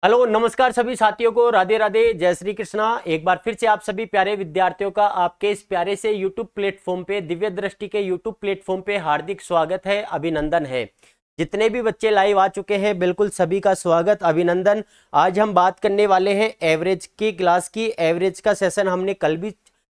Hello नमस्कार सभी साथियों को, राधे राधे, जय श्री कृष्णा। एक बार फिर से आप सभी प्यारे विद्यार्थियों का आपके इस प्यारे से YouTube प्लेटफॉर्म पे, दिव्य दृष्टि के YouTube प्लेटफॉर्म पे हार्दिक स्वागत है, अभिनंदन है। जितने भी बच्चे लाइव आ चुके हैं बिल्कुल सभी का स्वागत, अभिनंदन। आज हम बात करने वाले हैं एवरेज की क्लास की। एवरेज का सेशन हमने कल भी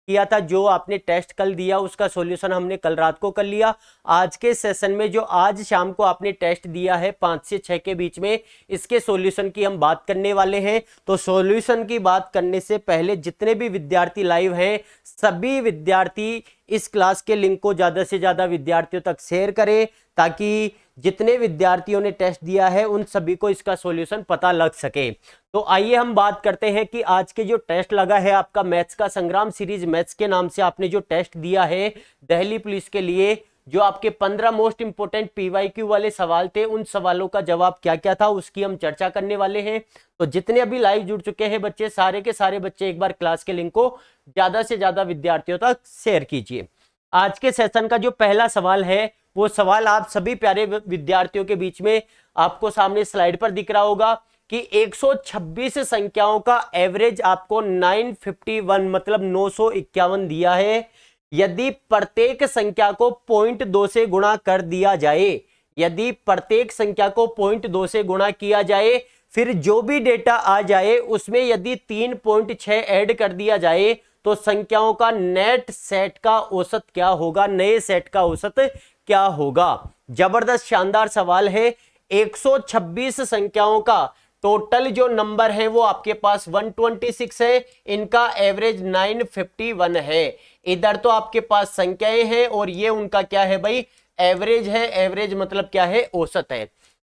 किया था, जो आपने टेस्ट कल दिया उसका सॉल्यूशन हमने कल रात को कर लिया। आज के सेशन में जो आज शाम को आपने टेस्ट दिया है 5 से 6 के बीच में, इसके सॉल्यूशन की हम बात करने वाले हैं। तो सॉल्यूशन की बात करने से पहले जितने भी विद्यार्थी लाइव हैं, सभी विद्यार्थी इस क्लास के लिंक को ज्यादा से ज्यादा विद्यार्थियों तक शेयर करें, ताकि जितने विद्यार्थियों ने टेस्ट दिया है उन सभी को इसका सॉल्यूशन पता लग सके। तो आइए हम बात करते हैं कि आज के जो टेस्ट लगा है आपका मैथ्स का, संग्राम सीरीज मैथ्स के नाम से आपने जो टेस्ट दिया है दिल्ली पुलिस के लिए, जो आपके 15 मोस्ट इंपोर्टेंट पीवाईक्यू वाले सवाल थे, उन सवालों का जवाब क्या क्या था उसकी हम चर्चा करने वाले हैं। तो जितने अभी लाइव जुड़ चुके हैं बच्चे, सारे के सारे बच्चे एक बार क्लास के लिंक को ज्यादा से ज्यादा विद्यार्थियों तक शेयर कीजिए। आज के सेशन का जो पहला सवाल है वो सवाल आप सभी प्यारे विद्यार्थियों के बीच में आपको सामने स्लाइड पर दिख रहा होगा कि 126 संख्याओं का एवरेज आपको 951 मतलब 951 दिया है। यदि प्रत्येक संख्या को 0.2 से गुणा कर दिया जाए, यदि प्रत्येक संख्या को 0.2 से गुणा किया जाए, फिर जो भी डेटा आ जाए उसमें यदि 3.6 ऐड कर दिया जाए, तो संख्याओं का नेट सेट का औसत क्या होगा, नए सेट का औसत क्या होगा। जबरदस्त शानदार सवाल है। 126 संख्याओं का टोटल जो नंबर है वो आपके पास 126 है, इनका एवरेज 951 है। इधर तो आपके पास संख्याएं हैं और ये उनका क्या है भाई, एवरेज है। एवरेज मतलब क्या है, औसत है।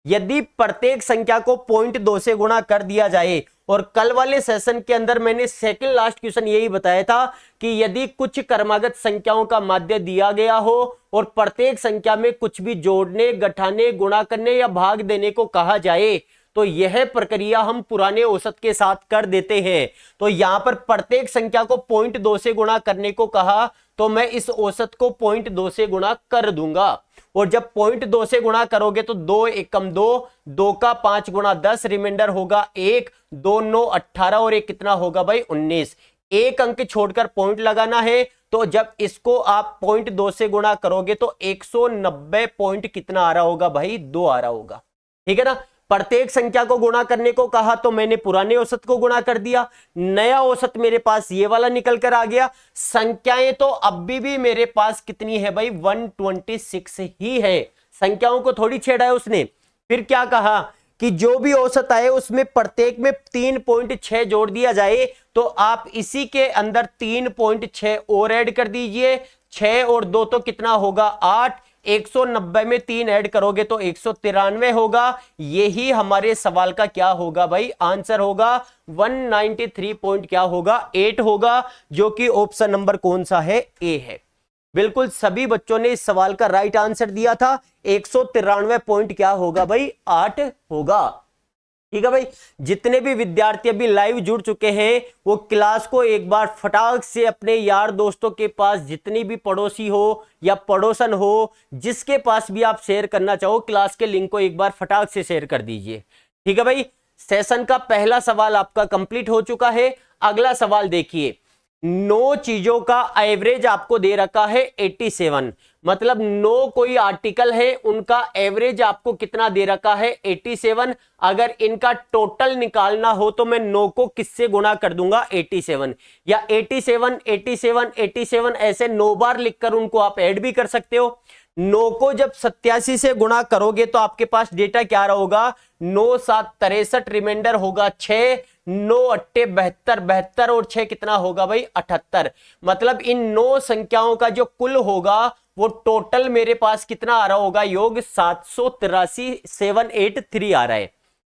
यदि प्रत्येक संख्या को 0.2 से गुणा कर दिया जाए, और कल वाले सेशन के अंदर मैंने सेकंड लास्ट क्वेश्चन यही बताया था कि यदि कुछ क्रमागत संख्याओं का माध्य दिया गया हो और प्रत्येक संख्या में कुछ भी जोड़ने, घटाने, गुणा करने या भाग देने को कहा जाए, तो यह प्रक्रिया हम पुराने औसत के साथ कर देते हैं। तो यहां पर प्रत्येक संख्या को 0.2 से गुणा करने को कहा, तो मैं इस औसत को 0.2 से गुणा कर दूंगा। और जब 0.2 से गुणा करोगे तो 2 एकम 2, 2 का 5 गुणा 10, रिमाइंडर होगा 1, 2 9 18 और एक कितना होगा भाई 19। एक अंक छोड़कर पॉइंट लगाना है, तो जब इसको आप 0.2 से गुणा करोगे तो 190 पॉइंट कितना आ रहा होगा भाई, 2 आ रहा होगा। ठीक है ना। प्रत्येक संख्या को गुणा करने को कहा तो मैंने पुराने औसत को गुणा कर दिया, नया औसत मेरे पास ये वाला निकल कर आ गया। संख्याएं तो अभी भी मेरे पास कितनी है भाई, 126 ही है। संख्याओं को थोड़ी छेड़ा है उसने। फिर क्या कहा कि जो भी औसत आए उसमें प्रत्येक में 3.6 जोड़ दिया जाए, तो आप इसी के अंदर 3.6 और ऐड कर दीजिए। 6 और 2 तो कितना होगा 8, 190 में 3 ऐड करोगे तो 193 होगा। यही हमारे सवाल का क्या होगा भाई, आंसर होगा 193 पॉइंट क्या होगा 8 होगा, जो कि ऑप्शन नंबर कौन सा है, ए है। बिल्कुल सभी बच्चों ने इस सवाल का राइट आंसर दिया था। 193 पॉइंट क्या होगा भाई, 8 होगा। ठीक है भाई। जितने भी विद्यार्थी अभी लाइव जुड़ चुके हैं वो क्लास को एक बार फटाक से अपने यार दोस्तों के पास, जितनी भी पड़ोसी हो या पड़ोसन हो, जिसके पास भी आप शेयर करना चाहो, क्लास के लिंक को एक बार फटाक से शेयर कर दीजिए। ठीक है भाई। सेशन का पहला सवाल आपका कंप्लीट हो चुका है। अगला सवाल देखिए, 9 चीजों का एवरेज आपको दे रखा है 87, मतलब 9 कोई आर्टिकल है, उनका एवरेज आपको कितना दे रखा है 87। अगर इनका टोटल निकालना हो तो मैं 9 को किससे गुणा कर दूंगा, 87, या 87 87 87 ऐसे 9 बार लिखकर उनको आप ऐड भी कर सकते हो। 9 को जब 87 से गुणा करोगे तो आपके पास डेटा क्या रहा होगा, 9 7 63, रिमाइंडर होगा 6, 9 8 72, 72 और 6 कितना होगा भाई 78। मतलब इन 9 संख्याओं का जो कुल होगा वो टोटल मेरे पास कितना आ रहा होगा, योग 783 783 आ रहा है।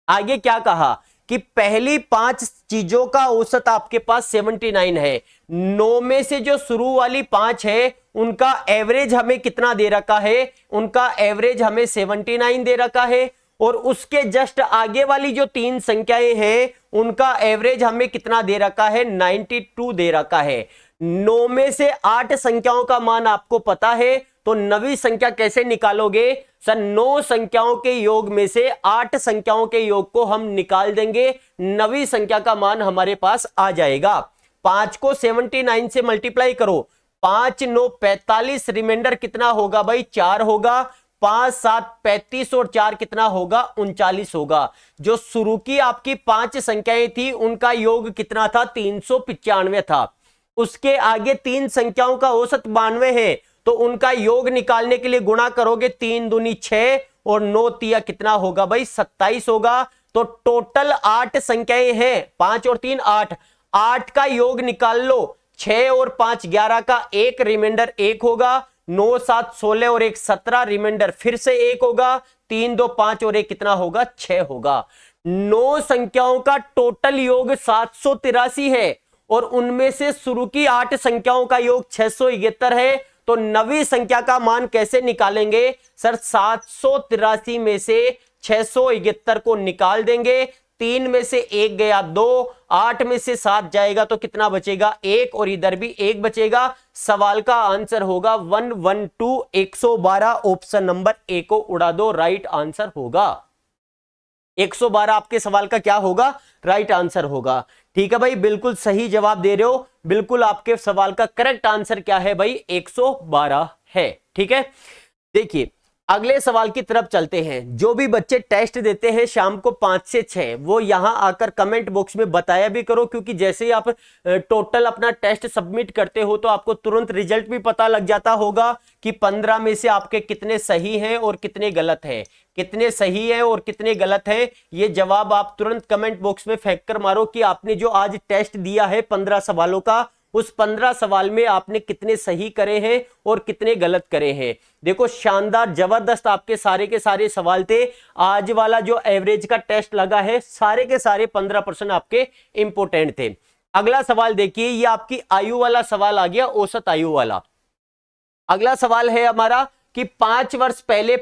आगे क्या कहा कि पहली 5 चीजों का औसत आपके पास 79 है। 9 में से जो शुरू वाली 5 है उनका एवरेज हमें कितना दे रखा है, उनका एवरेज हमें 79 दे रखा है। और उसके जस्ट आगे वाली जो 3 संख्याएं हैं उनका एवरेज हमें कितना दे रखा है, 92 दे रखा है। 9 में से 8 संख्याओं का मान आपको पता है, तो नवी संख्या कैसे निकालोगे सर? 9 संख्याओं के योग में से 8 संख्याओं के योग को हम निकाल देंगे, नवी संख्या का मान हमारे पास आ जाएगा। 5 को 79 से मल्टीप्लाई करो, 5 9 45, रिमाइंडर कितना होगा भाई? 4 होगा। 5 7 35 और 4 कितना होगा? 39 होगा। जो शुरू की आपकी 5 संख्याएं थी उनका योग कितना था? 395 था। उसके आगे 3 संख्याओं का औसत 92 है, तो उनका योग निकालने के लिए गुणा करोगे, 3 दूनी 6 और 9 तिया कितना होगा भाई? 27 होगा। तो टोटल 8 संख्याएं हैं, 5 और 3 8, 8 का योग निकाल लो, 6 और 5 11 का 1, रिमाइंडर 1 होगा। 9 7 16 और 1 17, रिमाइंडर फिर से 1 होगा। 3 2 5 और 1 कितना होगा? 6 होगा। 9 संख्याओं का टोटल योग 783 है और उनमें से शुरू की 8 संख्याओं का योग 671 है। तो नवी संख्या का मान कैसे निकालेंगे सर? 783 में से 671 को निकाल देंगे, 3 में से 1 गया 2, 8 में से 7 जाएगा तो कितना बचेगा? 1 और इधर भी 1 बचेगा। सवाल का आंसर होगा 112, 112। ऑप्शन नंबर ए को उड़ा दो, राइट आंसर होगा 112। आपके सवाल का क्या होगा? राइट आंसर होगा। ठीक है भाई, बिल्कुल सही जवाब दे रहे हो। बिल्कुल आपके सवाल का करेक्ट आंसर क्या है भाई? 112 है। ठीक है, देखिए अगले सवाल की तरफ चलते हैं। जो भी बच्चे टेस्ट देते हैं शाम को 5 से 6, वो यहां आकर कमेंट बॉक्स में बताया भी करो, क्योंकि जैसे ही आप टोटल अपना टेस्ट सबमिट करते हो तो आपको तुरंत रिजल्ट भी पता लग जाता होगा कि 15 में से आपके कितने सही हैं और कितने गलत हैं, कितने सही है और कितने गलत है। ये जवाब आप तुरंत कमेंट बॉक्स में फेंक कर मारो कि आपने जो आज टेस्ट दिया है 15 सवालों का, उस 15 सवाल में आपने कितने सही करे हैं और कितने गलत करे हैं। देखो शानदार जबरदस्त आपके सारे के सारे सवाल थे। आज वाला जो एवरेज का टेस्ट लगा है सारे के सारे 15% आपके इंपोर्टेंट थे। अगला सवाल देखिए, ये आपकी आयु वाला सवाल आ गया, औसत आयु वाला। अगला सवाल है हमारा कि 5 वर्ष पहले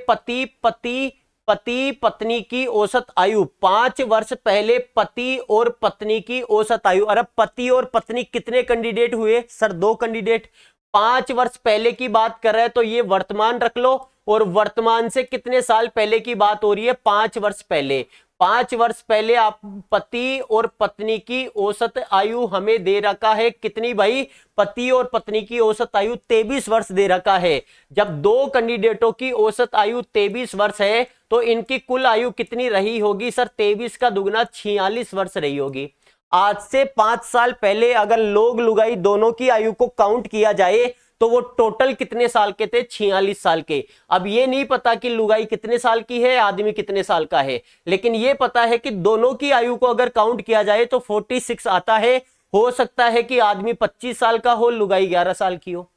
पति पत्नी की औसत आयु, 5 वर्ष पहले पति और पत्नी की औसत आयु। अरे पति और पत्नी कितने कैंडिडेट हुए सर? 2 कैंडिडेट। 5 वर्ष पहले की बात कर रहे हैं तो ये वर्तमान रख लो, और वर्तमान से कितने साल पहले की बात हो रही है? 5 वर्ष पहले। 5 वर्ष पहले आप पति और पत्नी की औसत आयु हमें दे रखा है कितनी भाई? पति और पत्नी की औसत आयु 23 वर्ष दे रखा है। जब 2 कैंडिडेटों की औसत आयु 23 वर्ष है तो इनकी कुल आयु कितनी रही होगी सर? 23 का दुगना 46 वर्ष रही होगी। आज से 5 साल पहले अगर लोग लुगाई दोनों की आयु को काउंट किया जाए तो वो टोटल कितने साल के थे? 46 साल के। अब ये नहीं पता कि लुगाई कितने साल की है, आदमी कितने साल का है, लेकिन ये पता है कि दोनों की आयु को अगर काउंट किया जाए तो 46 आता है। हो सकता है कि आदमी 25 साल का हो, लुगाई 11 साल की हो,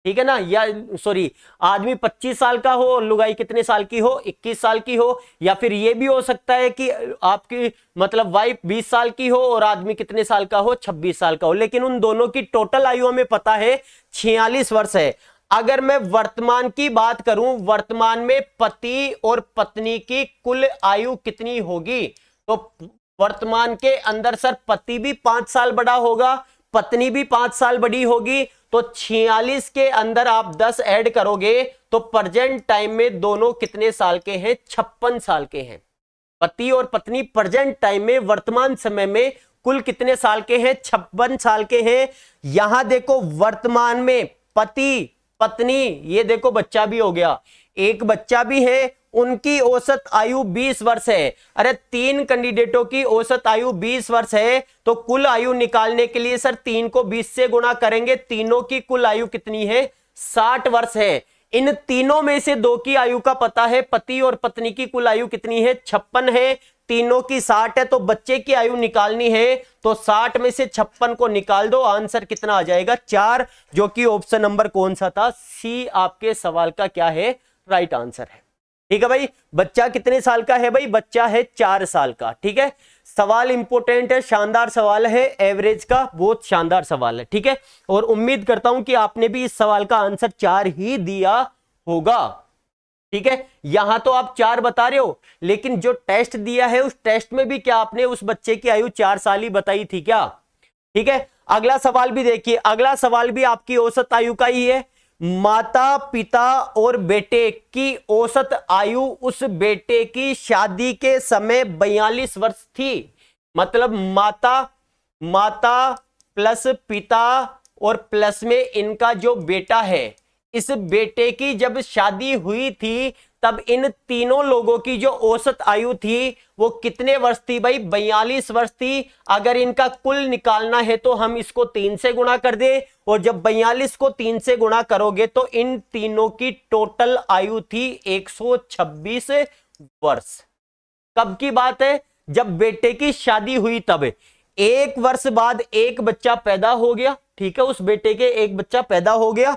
ठीक है ना, या सॉरी आदमी 25 साल का हो और लुगाई कितने साल की हो? 21 साल की हो। या फिर ये भी हो सकता है कि आपकी मतलब वाइफ 20 साल की हो और आदमी कितने साल का हो? 26 साल का हो। लेकिन उन दोनों की टोटल आयु हमें पता है 46 वर्ष है। अगर मैं वर्तमान की बात करूं, वर्तमान में पति और पत्नी की कुल आयु कितनी होगी? तो वर्तमान के अंदर सर पति भी 5 साल बड़ा होगा, पत्नी भी 5 साल बड़ी होगी, तो 46 के अंदर आप 10 ऐड करोगे तो प्रेजेंट टाइम में दोनों कितने साल के हैं? 56 साल के हैं। पति और पत्नी प्रेजेंट टाइम में वर्तमान समय में कुल कितने साल के हैं? 56 साल के हैं। यहां देखो वर्तमान में पति पत्नी, ये देखो बच्चा भी हो गया, एक बच्चा भी है, उनकी औसत आयु 20 वर्ष है। अरे 3 कैंडिडेटों की औसत आयु 20 वर्ष है तो कुल आयु निकालने के लिए सर 3 को 20 से गुणा करेंगे। तीनों की कुल आयु कितनी है? 60 वर्ष है। इन तीनों में से 2 की आयु का पता है, पति और पत्नी की कुल आयु कितनी है? 56 है, तीनों की 60 है, तो बच्चे की आयु निकालनी है तो 60 में से 56 को निकाल दो, आंसर कितना आ जाएगा? 4, जो कि ऑप्शन नंबर कौन सा था? सी आपके सवाल का क्या है? राइट आंसर है। ठीक है भाई, बच्चा कितने साल का है भाई? बच्चा है 4 साल का। ठीक है, सवाल इंपोर्टेंट है, शानदार सवाल है, एवरेज का बहुत शानदार सवाल है। ठीक है, और उम्मीद करता हूं कि आपने भी इस सवाल का आंसर 4 ही दिया होगा। ठीक है, यहां तो आप 4 बता रहे हो, लेकिन जो टेस्ट दिया है उस टेस्ट में भी क्या आपने उस बच्चे की आयु 4 साल ही बताई थी क्या? ठीक है, अगला सवाल भी देखिए, अगला सवाल भी आपकी औसत आयु का ही है। माता पिता और बेटे की औसत आयु उस बेटे की शादी के समय 42 वर्ष थी। मतलब माता प्लस पिता और प्लस में इनका जो बेटा है, इस बेटे की जब शादी हुई थी तब इन तीनों लोगों की जो औसत आयु थी वो कितने वर्ष थी भाई? 42 वर्ष थी। अगर इनका कुल निकालना है तो हम इसको 3 से गुणा कर दे, और जब 42 को 3 से गुणा करोगे तो इन तीनों की टोटल आयु थी 126 वर्ष। कब की बात है? जब बेटे की शादी हुई तब। 1 वर्ष बाद एक बच्चा पैदा हो गया, ठीक है, उस बेटे के एक बच्चा पैदा हो गया,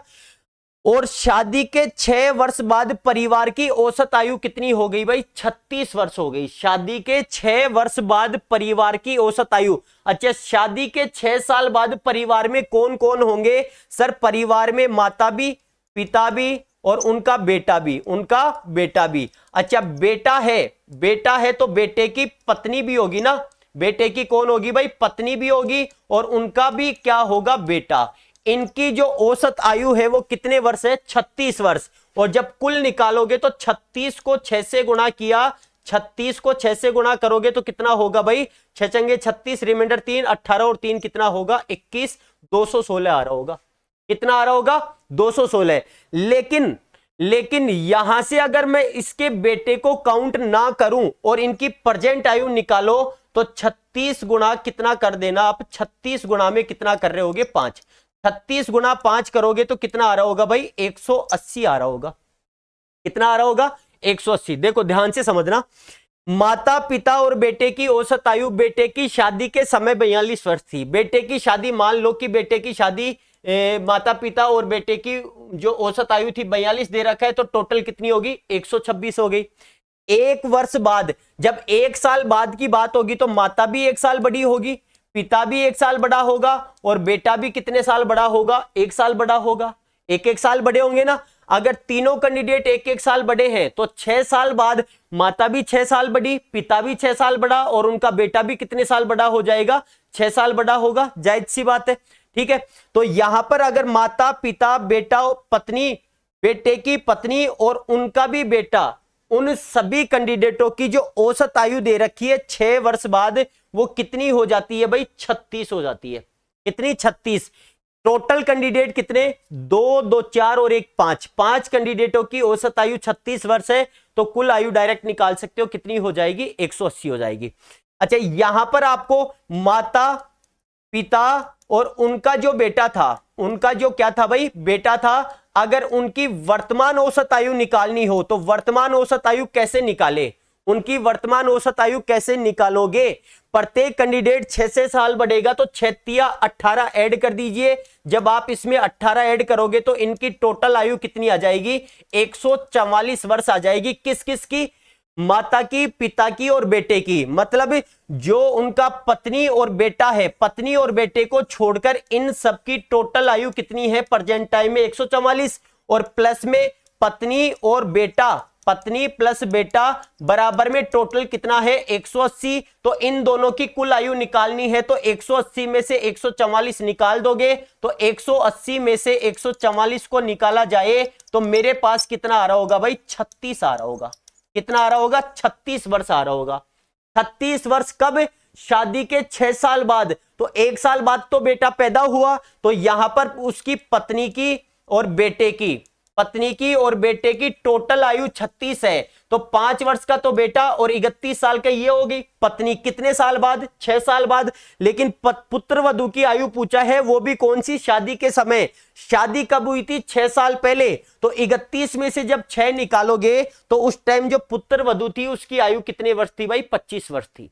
और शादी के 6 वर्ष बाद परिवार की औसत आयु कितनी हो गई भाई? 36 वर्ष हो गई। शादी के 6 वर्ष बाद परिवार की औसत आयु। अच्छा, शादी के 6 साल बाद परिवार में कौन कौन होंगे? सर, परिवार में माता भी, पिता भी और उनका बेटा भी। अच्छा, बेटा है तो बेटे की पत्नी भी होगी ना। बेटे की कौन होगी भाई? पत्नी भी होगी, और उनका भी क्या होगा? बेटा। इनकी जो औसत आयु है वो कितने वर्ष है? 36 वर्ष। और जब कुल निकालोगे तो 36 को 6 से गुणा किया, 36 को 6 से गुणा करोगे तो कितना होगा भाई? 6 चंगे 36, रिमाइंडर 3, 18 और 3 कितना होगा? 21, 216 आ रहा होगा। कितना आ रहा होगा? 216। लेकिन यहां से अगर मैं इसके बेटे को काउंट ना करूं और इनकी प्रेजेंट आयु निकालो तो 36 गुणा कितना कर देना आप? 36 गुणा में कितना कर रहे होगे? 5। 36 गुणा 5 करोगे तो कितना आ रहा होगा भाई? 180 आ रहा होगा। कितना आ रहा होगा? 180। देखो ध्यान से समझना, माता पिता और बेटे की औसत आयु बेटे की शादी के समय 42 वर्ष थी। बेटे की शादी, मान लो कि बेटे की शादी माता पिता और बेटे की जो औसत आयु थी 42 दे रखा है, तो टोटल कितनी होगी? 126 हो गई। 1 वर्ष बाद, जब 1 साल बाद की बात होगी तो माता भी 1 साल बड़ी होगी, पिता भी 1 साल बड़ा होगा, और बेटा भी कितने साल बड़ा होगा? 1 साल बड़ा होगा। 1-1 साल बड़े होंगे ना। अगर तीनों कैंडिडेट 1-1 साल बड़े हैं तो 6 साल बाद माता भी 6 साल बड़ी, पिता भी 6 साल बड़ा, और उनका बेटा भी कितने साल बड़ा हो जाएगा? 6 साल बड़ा होगा। जायज सी बात है, ठीक है। तो यहां पर अगर माता पिता, बेटा, पत्नी, बेटे की पत्नी और उनका भी बेटा, उन सभी कैंडिडेटों की जो औसत आयु दे रखी है 6 वर्ष बाद, वो कितनी हो जाती है भाई? 36 हो जाती है। कितनी? 36। टोटल कैंडिडेट कितने? 2, 2, 4 और 1, 5। 5 कैंडिडेटों की औसत आयु 36 वर्ष है, तो कुल आयु डायरेक्ट निकाल सकते हो, कितनी हो जाएगी? 180 हो जाएगी। अच्छा, यहां पर आपको माता पिता और उनका जो बेटा था, उनका जो क्या था भाई? बेटा था। अगर उनकी वर्तमान औसत आयु निकालनी हो तो वर्तमान औसत आयु कैसे निकाले? उनकी वर्तमान औसत आयु कैसे निकालोगे? प्रत्येक कैंडिडेट 6 से साल बढ़ेगा तो 6 या 18 ऐड कर दीजिए। जब आप इसमें 18 ऐड करोगे तो इनकी टोटल आयु कितनी आ जाएगी? 144 वर्ष आ जाएगी। किस किस की? माता की, पिता की और बेटे की। मतलब जो उनका पत्नी और बेटा है, पत्नी और बेटे को छोड़कर इन सबकी टोटल आयु कितनी है प्रेजेंट टाइम में? 144, और प्लस में पत्नी और बेटा, पत्नी प्लस बेटा बराबर में टोटल कितना है? 180। तो इन दोनों की कुल आयु निकालनी है तो 180 में से 144 निकाल दोगे तो 180 में से 144 को निकाला जाए तो मेरे पास कितना आ रहा होगा भाई? 36 आ रहा होगा। कितना आ रहा होगा? 36 वर्ष आ रहा होगा। 36 वर्ष कब? शादी के 6 साल बाद। तो 1 साल बाद तो बेटा पैदा हुआ, तो यहां पर उसकी पत्नी की और बेटे की, पत्नी की और बेटे की टोटल आयु 36 है। तो 5 वर्ष का तो बेटा और 31 साल का ये होगी पत्नी। कितने साल बाद? 6 साल बाद। लेकिन पुत्र वधू की आयु पूछा है, वो भी कौन सी? शादी के समय। शादी कब हुई थी? 6 साल पहले। तो 31 में से जब 6 निकालोगे तो उस टाइम जो पुत्र वधू थी उसकी आयु कितने वर्ष थी भाई? 25 वर्ष थी।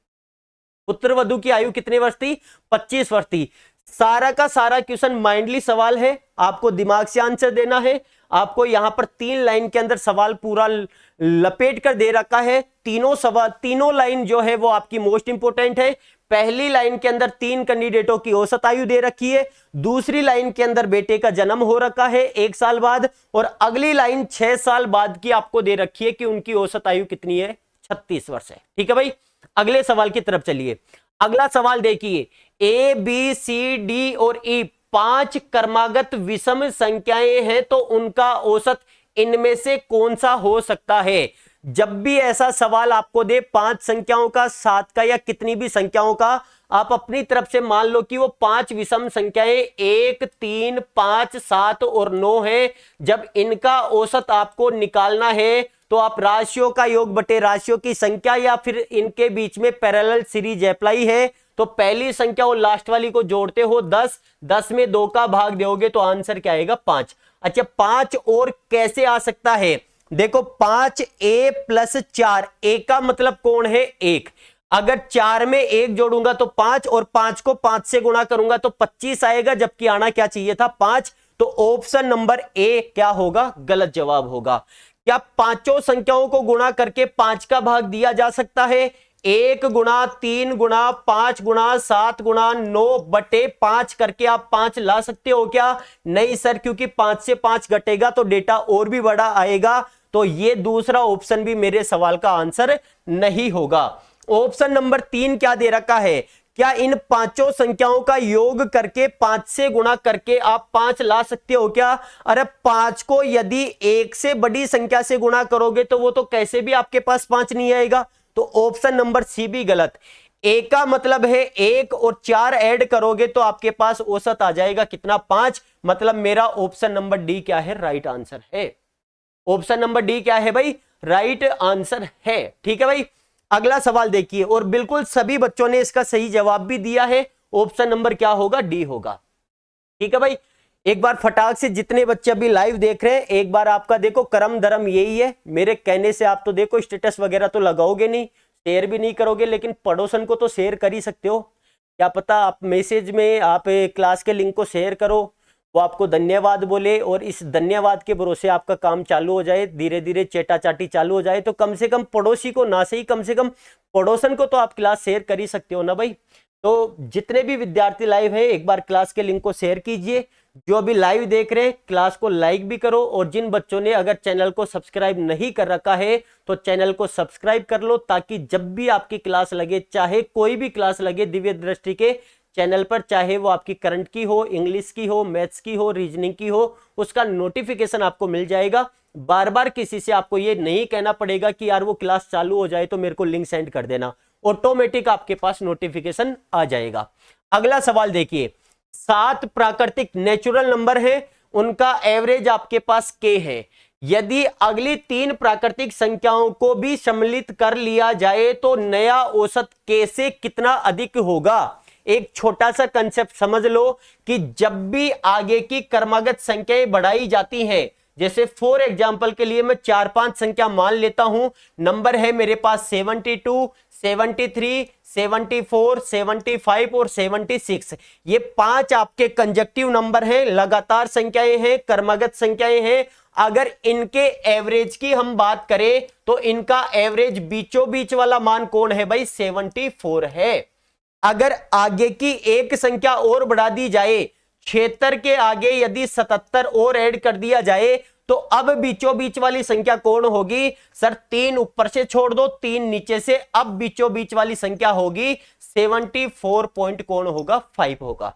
पुत्र वधू की आयु कितने वर्ष थी? 25 वर्ष थी। सारा का सारा क्वेश्चन माइंडली सवाल है, आपको दिमाग से आंसर देना है। आपको यहां पर 3 लाइन के अंदर सवाल पूरा लपेट कर दे रखा है। तीनों सवाल, तीनों लाइन जो है वो आपकी मोस्ट इंपोर्टेंट है। पहली लाइन के अंदर 3 कैंडिडेटों की औसत आयु दे रखी है। दूसरी लाइन के अंदर बेटे का जन्म हो रखा है 1 साल बाद, और अगली लाइन 6 साल बाद की आपको दे रखी है कि उनकी औसत आयु कितनी है? 36 वर्ष है। ठीक है भाई, अगले सवाल की तरफ चलिए। अगला सवाल देखिए, ए बी सी डी और ई 5 क्रमागत विषम संख्याएं हैं तो उनका औसत इनमें से कौन सा हो सकता है। जब भी ऐसा सवाल आपको दे 5 संख्याओं का, 7 का या कितनी भी संख्याओं का, आप अपनी तरफ से मान लो कि वो 5 विषम संख्याएं 1, 3, 5, 7 और 9 है। जब इनका औसत आपको निकालना है तो आप राशियों का योग बटे राशियों की संख्या या फिर इनके बीच में पैरेलल सीरीज अप्लाई है तो पहली संख्या और लास्ट वाली को जोड़ते हो 10, 10 में 2 का भाग दोगे तो आंसर क्या आएगा 5। अच्छा 5 और कैसे आ सकता है, देखो 5a + 4, a का मतलब कौन है 1, अगर 4 में 1 जोड़ूंगा तो 5 और 5 को 5 से गुणा करूंगा तो 25 आएगा, जबकि आना क्या चाहिए था 5। तो ऑप्शन नंबर ए क्या होगा, गलत जवाब होगा। क्या पांचों संख्याओं को गुणा करके 5 का भाग दिया जा सकता है, 1 गुणा 3 गुणा 5 गुणा 7 गुणा 9 बटे 5 करके आप 5 ला सकते हो क्या, नहीं सर, क्योंकि 5 से 5 घटेगा तो डेटा और भी बड़ा आएगा। तो ये दूसरा ऑप्शन भी मेरे सवाल का आंसर नहीं होगा। ऑप्शन नंबर 3 क्या दे रखा है, क्या इन पांचों संख्याओं का योग करके 5 से गुणा करके आप 5 ला सकते हो क्या। अरे 5 को यदि 1 से बड़ी संख्या से गुणा करोगे तो वो तो कैसे भी आपके पास 5 नहीं आएगा। तो ऑप्शन नंबर सी भी गलत। ए का मतलब है 1 और 4 ऐड करोगे तो आपके पास औसत आ जाएगा कितना 5, मतलब मेरा ऑप्शन नंबर डी क्या है, राइट आंसर है। ऑप्शन नंबर डी क्या है भाई, राइट आंसर है। ठीक है भाई, अगला सवाल देखिए, और बिल्कुल सभी बच्चों ने इसका सही जवाब भी दिया है। ऑप्शन नंबर क्या होगा, डी होगा। ठीक है भाई, एक बार फटाक से जितने बच्चे अभी लाइव देख रहे हैं, एक बार आपका देखो करम धर्म यही है, मेरे कहने से आप तो देखो स्टेटस वगैरह तो लगाओगे नहीं, शेयर भी नहीं करोगे, लेकिन पड़ोसन को तो शेयर कर ही सकते हो। क्या पता आप मैसेज में आप क्लास के लिंक को शेयर करो, वो आपको धन्यवाद बोले और इस धन्यवाद के भरोसे आपका काम चालू हो जाए, धीरे धीरे चेटा चाटी चालू हो जाए। तो कम से कम पड़ोसी को ना सही, कम से कम पड़ोसन को तो आप क्लास शेयर कर ही सकते हो ना भाई। तो जितने भी विद्यार्थी लाइव है एक बार क्लास के लिंक को शेयर कीजिए, जो अभी लाइव देख रहे हैं क्लास को लाइक भी करो, और जिन बच्चों ने अगर चैनल को सब्सक्राइब नहीं कर रखा है तो चैनल को सब्सक्राइब कर लो, ताकि जब भी आपकी क्लास लगे, चाहे कोई भी क्लास लगे दिव्य दृष्टि के चैनल पर, चाहे वो आपकी करंट की हो, इंग्लिश की हो, मैथ्स की हो, रीजनिंग की हो, उसका नोटिफिकेशन आपको मिल जाएगा। बार बार किसी से आपको ये नहीं कहना पड़ेगा कि यार वो क्लास चालू हो जाए तो मेरे को लिंक सेंड कर देना, ऑटोमेटिक आपके पास नोटिफिकेशन आ जाएगा। अगला सवाल देखिए, 7 प्राकृतिक नेचुरल नंबर है, उनका एवरेज आपके पास k है। यदि अगली 3 प्राकृतिक संख्याओं को भी सम्मिलित कर लिया जाए तो नया औसत k से कितना अधिक होगा। एक छोटा सा कंसेप्ट समझ लो कि जब भी आगे की क्रमागत संख्याएं बढ़ाई जाती हैं, जैसे फॉर एग्जांपल के लिए मैं 4-5 संख्या मान लेता हूं, नंबर है मेरे पास 72, 73, 74, 75 और 76, ये 5 आपके कंजक्टिव नंबर हैं, लगातार संख्याएं हैं, क्रमागत संख्याएं हैं। अगर इनके एवरेज की हम बात करें तो इनका एवरेज बीचों बीच वाला मान कौन है भाई, 74 है। अगर आगे की एक संख्या और बढ़ा दी जाए, 76 के आगे यदि 77 और ऐड कर दिया जाए तो अब बीचों बीच वाली संख्या कौन होगी सर, 3 ऊपर से छोड़ दो, 3 नीचे से, अब बीचों बीच वाली संख्या होगी 74 पॉइंट कौन होगा, 5 होगा।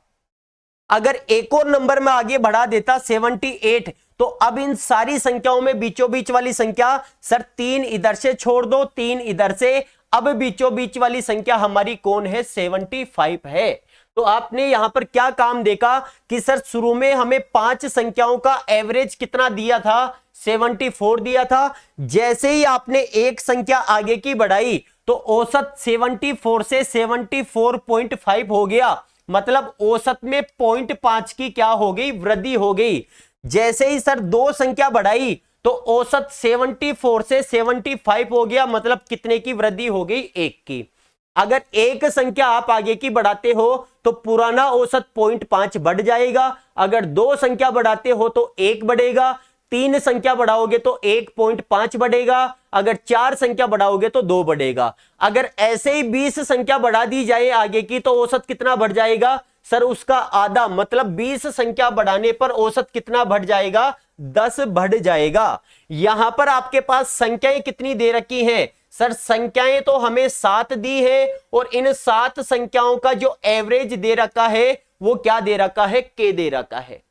अगर एक और नंबर में आगे बढ़ा देता 78, तो अब इन सारी संख्याओं में बीचों बीच वाली संख्या सर 3 इधर से छोड़ दो, 3 इधर से, अब बीचों बीच वाली संख्या हमारी कौन है, 75 है। तो आपने यहां पर क्या काम देखा कि सर शुरू में हमें 5 संख्याओं का एवरेज कितना दिया था, 74 दिया था। जैसे ही आपने एक संख्या आगे की बढ़ाई तो औसत 74 से 74.5 हो गया, मतलब औसत में 0.5 की क्या हो गई, वृद्धि हो गई। जैसे ही सर 2 संख्या बढ़ाई तो औसत 74 से 75 हो गया, मतलब कितने की वृद्धि हो गई, 1 की। अगर एक संख्या आप आगे की बढ़ाते हो तो पुराना औसत 0.5 बढ़ जाएगा, अगर 2 संख्या बढ़ाते हो तो 1 बढ़ेगा, 3 संख्या बढ़ाओगे तो 1.5 बढ़ेगा, अगर 4 संख्या बढ़ाओगे तो 2 बढ़ेगा। अगर ऐसे ही 20 संख्या बढ़ा दी जाए आगे की तो औसत कितना बढ़ जाएगा सर, उसका आधा, मतलब 20 संख्या बढ़ाने पर औसत कितना बढ़ जाएगा, 10 बढ़ जाएगा। यहां पर आपके पास संख्याएं कितनी दे रखी हैं सर, संख्याएं तो हमें 7 दी है और इन 7 संख्याओं का जो एवरेज दे रखा है वो क्या दे रखा है, k दे रखा है।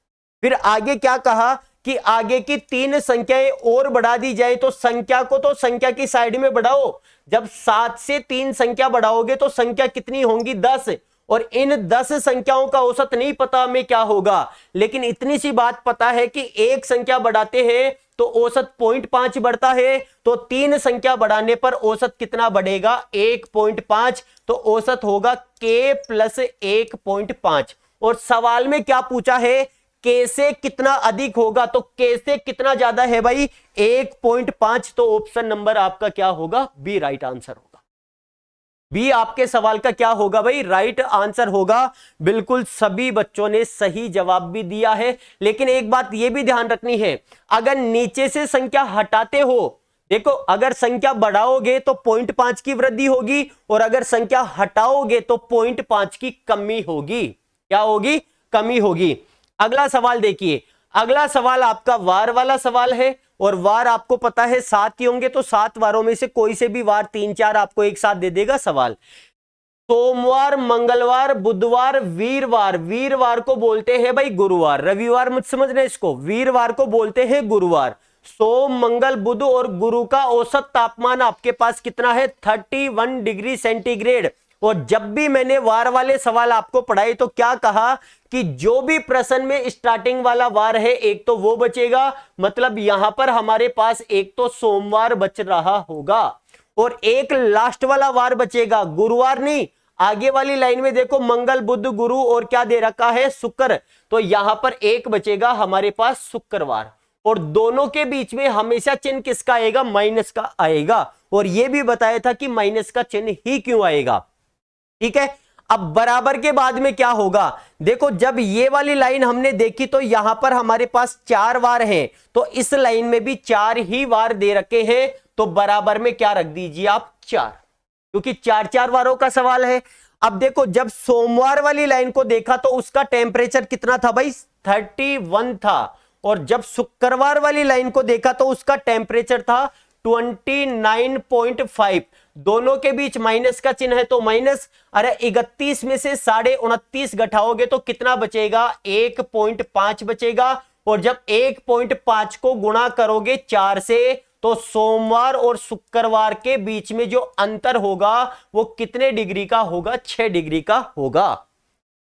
फिर आगे क्या कहा कि आगे की 3 संख्याएं और बढ़ा दी जाए, तो संख्या को तो संख्या की साइड में बढ़ाओ। जब 7 से 3 संख्या बढ़ाओगे तो संख्या कितनी होंगी, 10। और इन 10 संख्याओं का औसत नहीं पता हमें क्या होगा, लेकिन इतनी सी बात पता है कि एक संख्या बढ़ाते हैं तो औसत 0.5 बढ़ता है, तो 3 संख्या बढ़ाने पर औसत कितना बढ़ेगा, 1.5। तो औसत होगा k प्लस 1.5। और सवाल में क्या पूछा है, k से कितना अधिक होगा, तो k से कितना ज्यादा है भाई, 1.5। तो ऑप्शन नंबर आपका क्या होगा, बी राइट आंसर होगा। बी आपके सवाल का क्या होगा भाई, राइट आंसर होगा। बिल्कुल सभी बच्चों ने सही जवाब भी दिया है। लेकिन एक बात यह भी ध्यान रखनी है, अगर नीचे से संख्या हटाते हो, देखो अगर संख्या बढ़ाओगे तो 0.5 की वृद्धि होगी, और अगर संख्या हटाओगे तो 0.5 की कमी होगी। क्या होगी, कमी होगी। अगला सवाल देखिए, अगला सवाल आपका वार वाला सवाल है, और वार आपको पता है 7 ही होंगे, तो 7 वारों में से कोई से भी वार 3-4 आपको एक साथ दे देगा सवाल। सोमवार, मंगलवार, बुधवार, वीरवार, वीरवार को बोलते हैं भाई गुरुवार, रविवार मत समझना इसको, वीरवार को बोलते हैं गुरुवार। सोम, मंगल, बुध और गुरु का औसत तापमान आपके पास कितना है, 31 डिग्री सेंटीग्रेड। और जब भी मैंने वार वाले सवाल आपको पढ़ाए तो क्या कहा कि जो भी प्रश्न में स्टार्टिंग वाला वार है एक तो वो बचेगा, मतलब यहां पर हमारे पास एक तो सोमवार बच रहा होगा और एक लास्ट वाला वार बचेगा, गुरुवार नहीं। आगे वाली लाइन में देखो मंगल, बुध, गुरु और क्या दे रखा है, शुक्र। तो यहां पर एक बचेगा हमारे पास शुक्रवार। और दोनों के बीच में हमेशा चिन्ह किसका आएगा, माइनस का आएगा। और यह भी बताया था कि माइनस का चिन्ह ही क्यों आएगा। ठीक है, अब बराबर के बाद में क्या होगा, देखो जब ये वाली लाइन हमने देखी तो यहां पर हमारे पास 4 वार हैं, तो इस लाइन में भी 4 ही वार दे रखे हैं, तो बराबर में क्या रख दीजिए आप, 4, क्योंकि 4-4 वारों का सवाल है। अब देखो जब सोमवार वाली लाइन को देखा तो उसका टेम्परेचर कितना था भाई, 31 था। और जब शुक्रवार वाली लाइन को देखा तो उसका टेम्परेचर था 29.5। दोनों के बीच माइनस का चिन्ह है तो माइनस। अरे 31 में से 29.5 घटाओगे तो कितना बचेगा, 1.5 बचेगा। और जब 1.5 को गुणा करोगे 4 से, तो सोमवार और शुक्रवार के बीच में जो अंतर होगा वो कितने डिग्री का होगा, 6 डिग्री का होगा।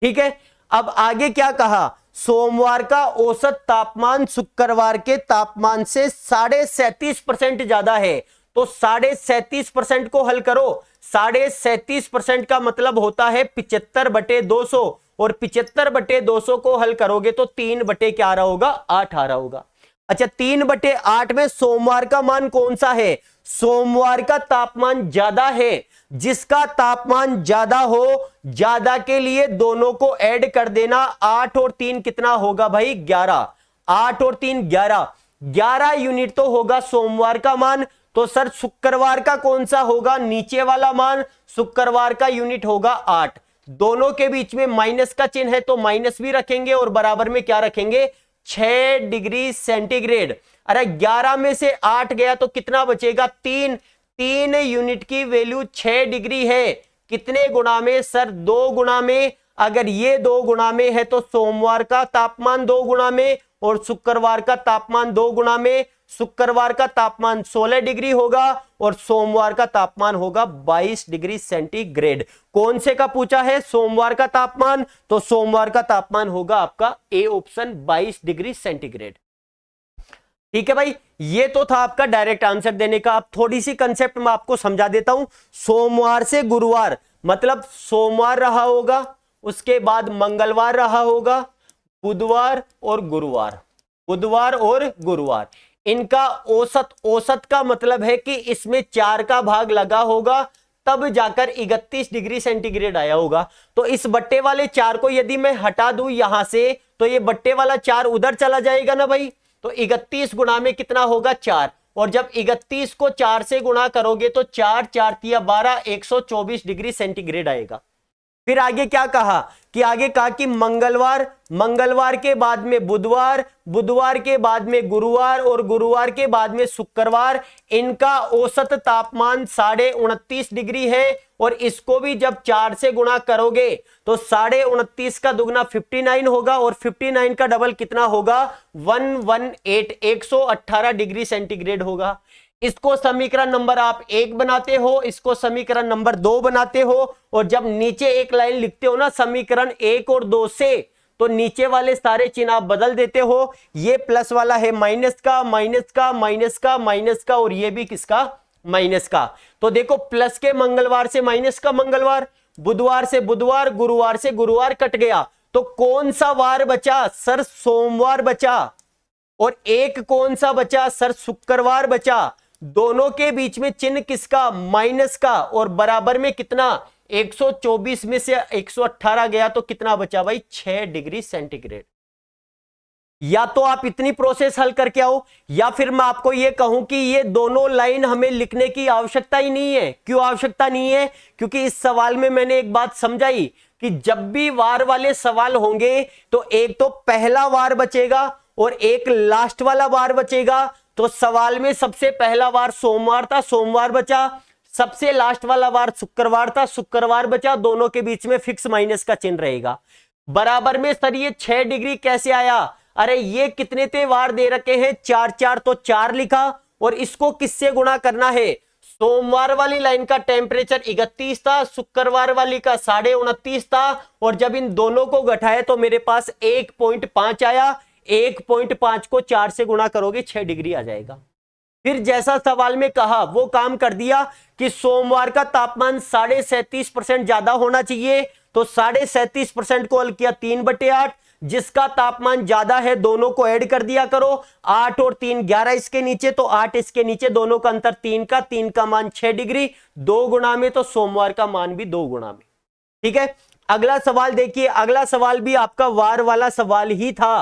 ठीक है, अब आगे क्या कहा, सोमवार का औसत तापमान शुक्रवार के तापमान से 37.5% ज्यादा है। तो 37.5% को हल करो, 37.5% का मतलब होता है 75/200, और 75/200 को हल करोगे तो 3 क्या आ रहा होगा, 8 आ रहा होगा। अच्छा 3/8 में सोमवार का मान कौन सा है, सोमवार का तापमान ज्यादा है। जिसका तापमान ज्यादा हो, ज्यादा के लिए दोनों को ऐड कर देना, 8 और 3 कितना होगा भाई, 11। 8 और 3 11, 11 यूनिट तो होगा सोमवार का मान। तो सर शुक्रवार का कौन सा होगा, नीचे वाला मान, शुक्रवार का यूनिट होगा 8। दोनों के बीच में माइनस का चिन्ह है तो माइनस भी रखेंगे और बराबर में क्या रखेंगे, 6 डिग्री सेंटीग्रेड। अरे 11 में से 8 गया तो कितना बचेगा, 3। 3 यूनिट की वैल्यू 6 डिग्री है, कितने गुना में सर, 2 गुना में। अगर ये 2 गुना में है तो सोमवार का तापमान 2 गुना में और शुक्रवार का तापमान 2 गुना में। शुक्रवार का तापमान 16 डिग्री होगा और सोमवार का तापमान होगा 22 डिग्री सेंटीग्रेड। कौन से का पूछा है, सोमवार का तापमान, तो सोमवार का तापमान होगा आपका ए ऑप्शन, 22 डिग्री सेंटीग्रेड। ठीक है भाई, ये तो था आपका डायरेक्ट आंसर देने का। अब थोड़ी सी कंसेप्ट मैं आपको समझा देता हूं। सोमवार से गुरुवार मतलब सोमवार रहा होगा, उसके बाद मंगलवार रहा होगा, बुधवार और गुरुवार, बुधवार और गुरुवार। इनका औसत, औसत का मतलब है कि इसमें 4 का भाग लगा होगा तब जाकर 31 डिग्री सेंटीग्रेड आया होगा। तो इस बट्टे वाले 4 को यदि मैं हटा दूं यहां से, तो ये बट्टे वाला 4 उधर चला जाएगा ना भाई। तो 31 गुना में कितना होगा, 4। और जब 31 को 4 से गुणा करोगे तो 4 4 12, 124 डिग्री सेंटीग्रेड आएगा। फिर आगे क्या कहा कि आगे कहा कि मंगलवार, मंगलवार के बाद में बुधवार, बुधवार के बाद में गुरुवार और गुरुवार के बाद में शुक्रवार, इनका औसत तापमान 29.5 डिग्री है। और इसको भी जब 4 से गुणा करोगे तो 29.5 का दुगना 59 होगा और 59 का डबल कितना होगा 118, 118 डिग्री सेंटीग्रेड होगा। इसको समीकरण नंबर आप 1 बनाते हो, इसको समीकरण नंबर 2 बनाते हो, और जब नीचे एक लाइन लिखते हो ना समीकरण 1 और 2 से, तो नीचे वाले सारे चिन्ह आप बदल देते हो। ये प्लस वाला है माइनस का, माइनस का, माइनस का, माइनस का, और ये भी किसका माइनस का। तो देखो प्लस के मंगलवार से माइनस का मंगलवार, बुधवार से बुधवार, गुरुवार से गुरुवार कट गया, तो कौन सा वार बचा सर? सोमवार बचा। और एक कौन सा बचा सर? शुक्रवार बचा। दोनों के बीच में चिन्ह किसका? माइनस का। और बराबर में कितना? 124 में से 118 गया तो कितना बचा भाई? 6 डिग्री सेंटीग्रेड। या तो आप इतनी प्रोसेस हल करके आओ, या फिर मैं आपको यह कहूं कि ये दोनों लाइन हमें लिखने की आवश्यकता ही नहीं है। क्यों आवश्यकता नहीं है? क्योंकि इस सवाल में मैंने एक बात समझाई कि जब भी वार वाले सवाल होंगे तो एक तो पहला वार बचेगा और एक लास्ट वाला वार बचेगा। तो सवाल में सबसे पहला वार सोमवार था, सोमवार बचा। सबसे लास्ट वाला वार शुक्रवार था, शुक्रवार बचा। दोनों के बीच में फिक्स माइनस का चिन्ह रहेगा। बराबर में सर ये 6 डिग्री कैसे आया? अरे ये कितने थे वार दे रखे हैं? 4 4, तो 4 लिखा। और इसको किससे गुणा करना है? सोमवार वाली लाइन का टेम्परेचर 31 था, शुक्रवार वाली का 29.5 था, और जब इन दोनों को घटाए तो मेरे पास 1.5 आया। 1.5 को 4 से गुणा करोगे 6 डिग्री आ जाएगा। फिर जैसा सवाल में कहा वो काम कर दिया कि सोमवार का तापमान 37.5% ज्यादा होना चाहिए, तो 37.5% को हल किया 3/8। जिसका तापमान ज्यादा है दोनों को ऐड कर दिया करो। 8 और 3 11 इसके नीचे, तो 8 इसके नीचे, दोनों का अंतर 3 का मान 6 डिग्री। 2 गुना में तो सोमवार का मान भी 2 गुना में। ठीक है, अगला सवाल देखिए। अगला सवाल भी आपका वार वाला सवाल ही था।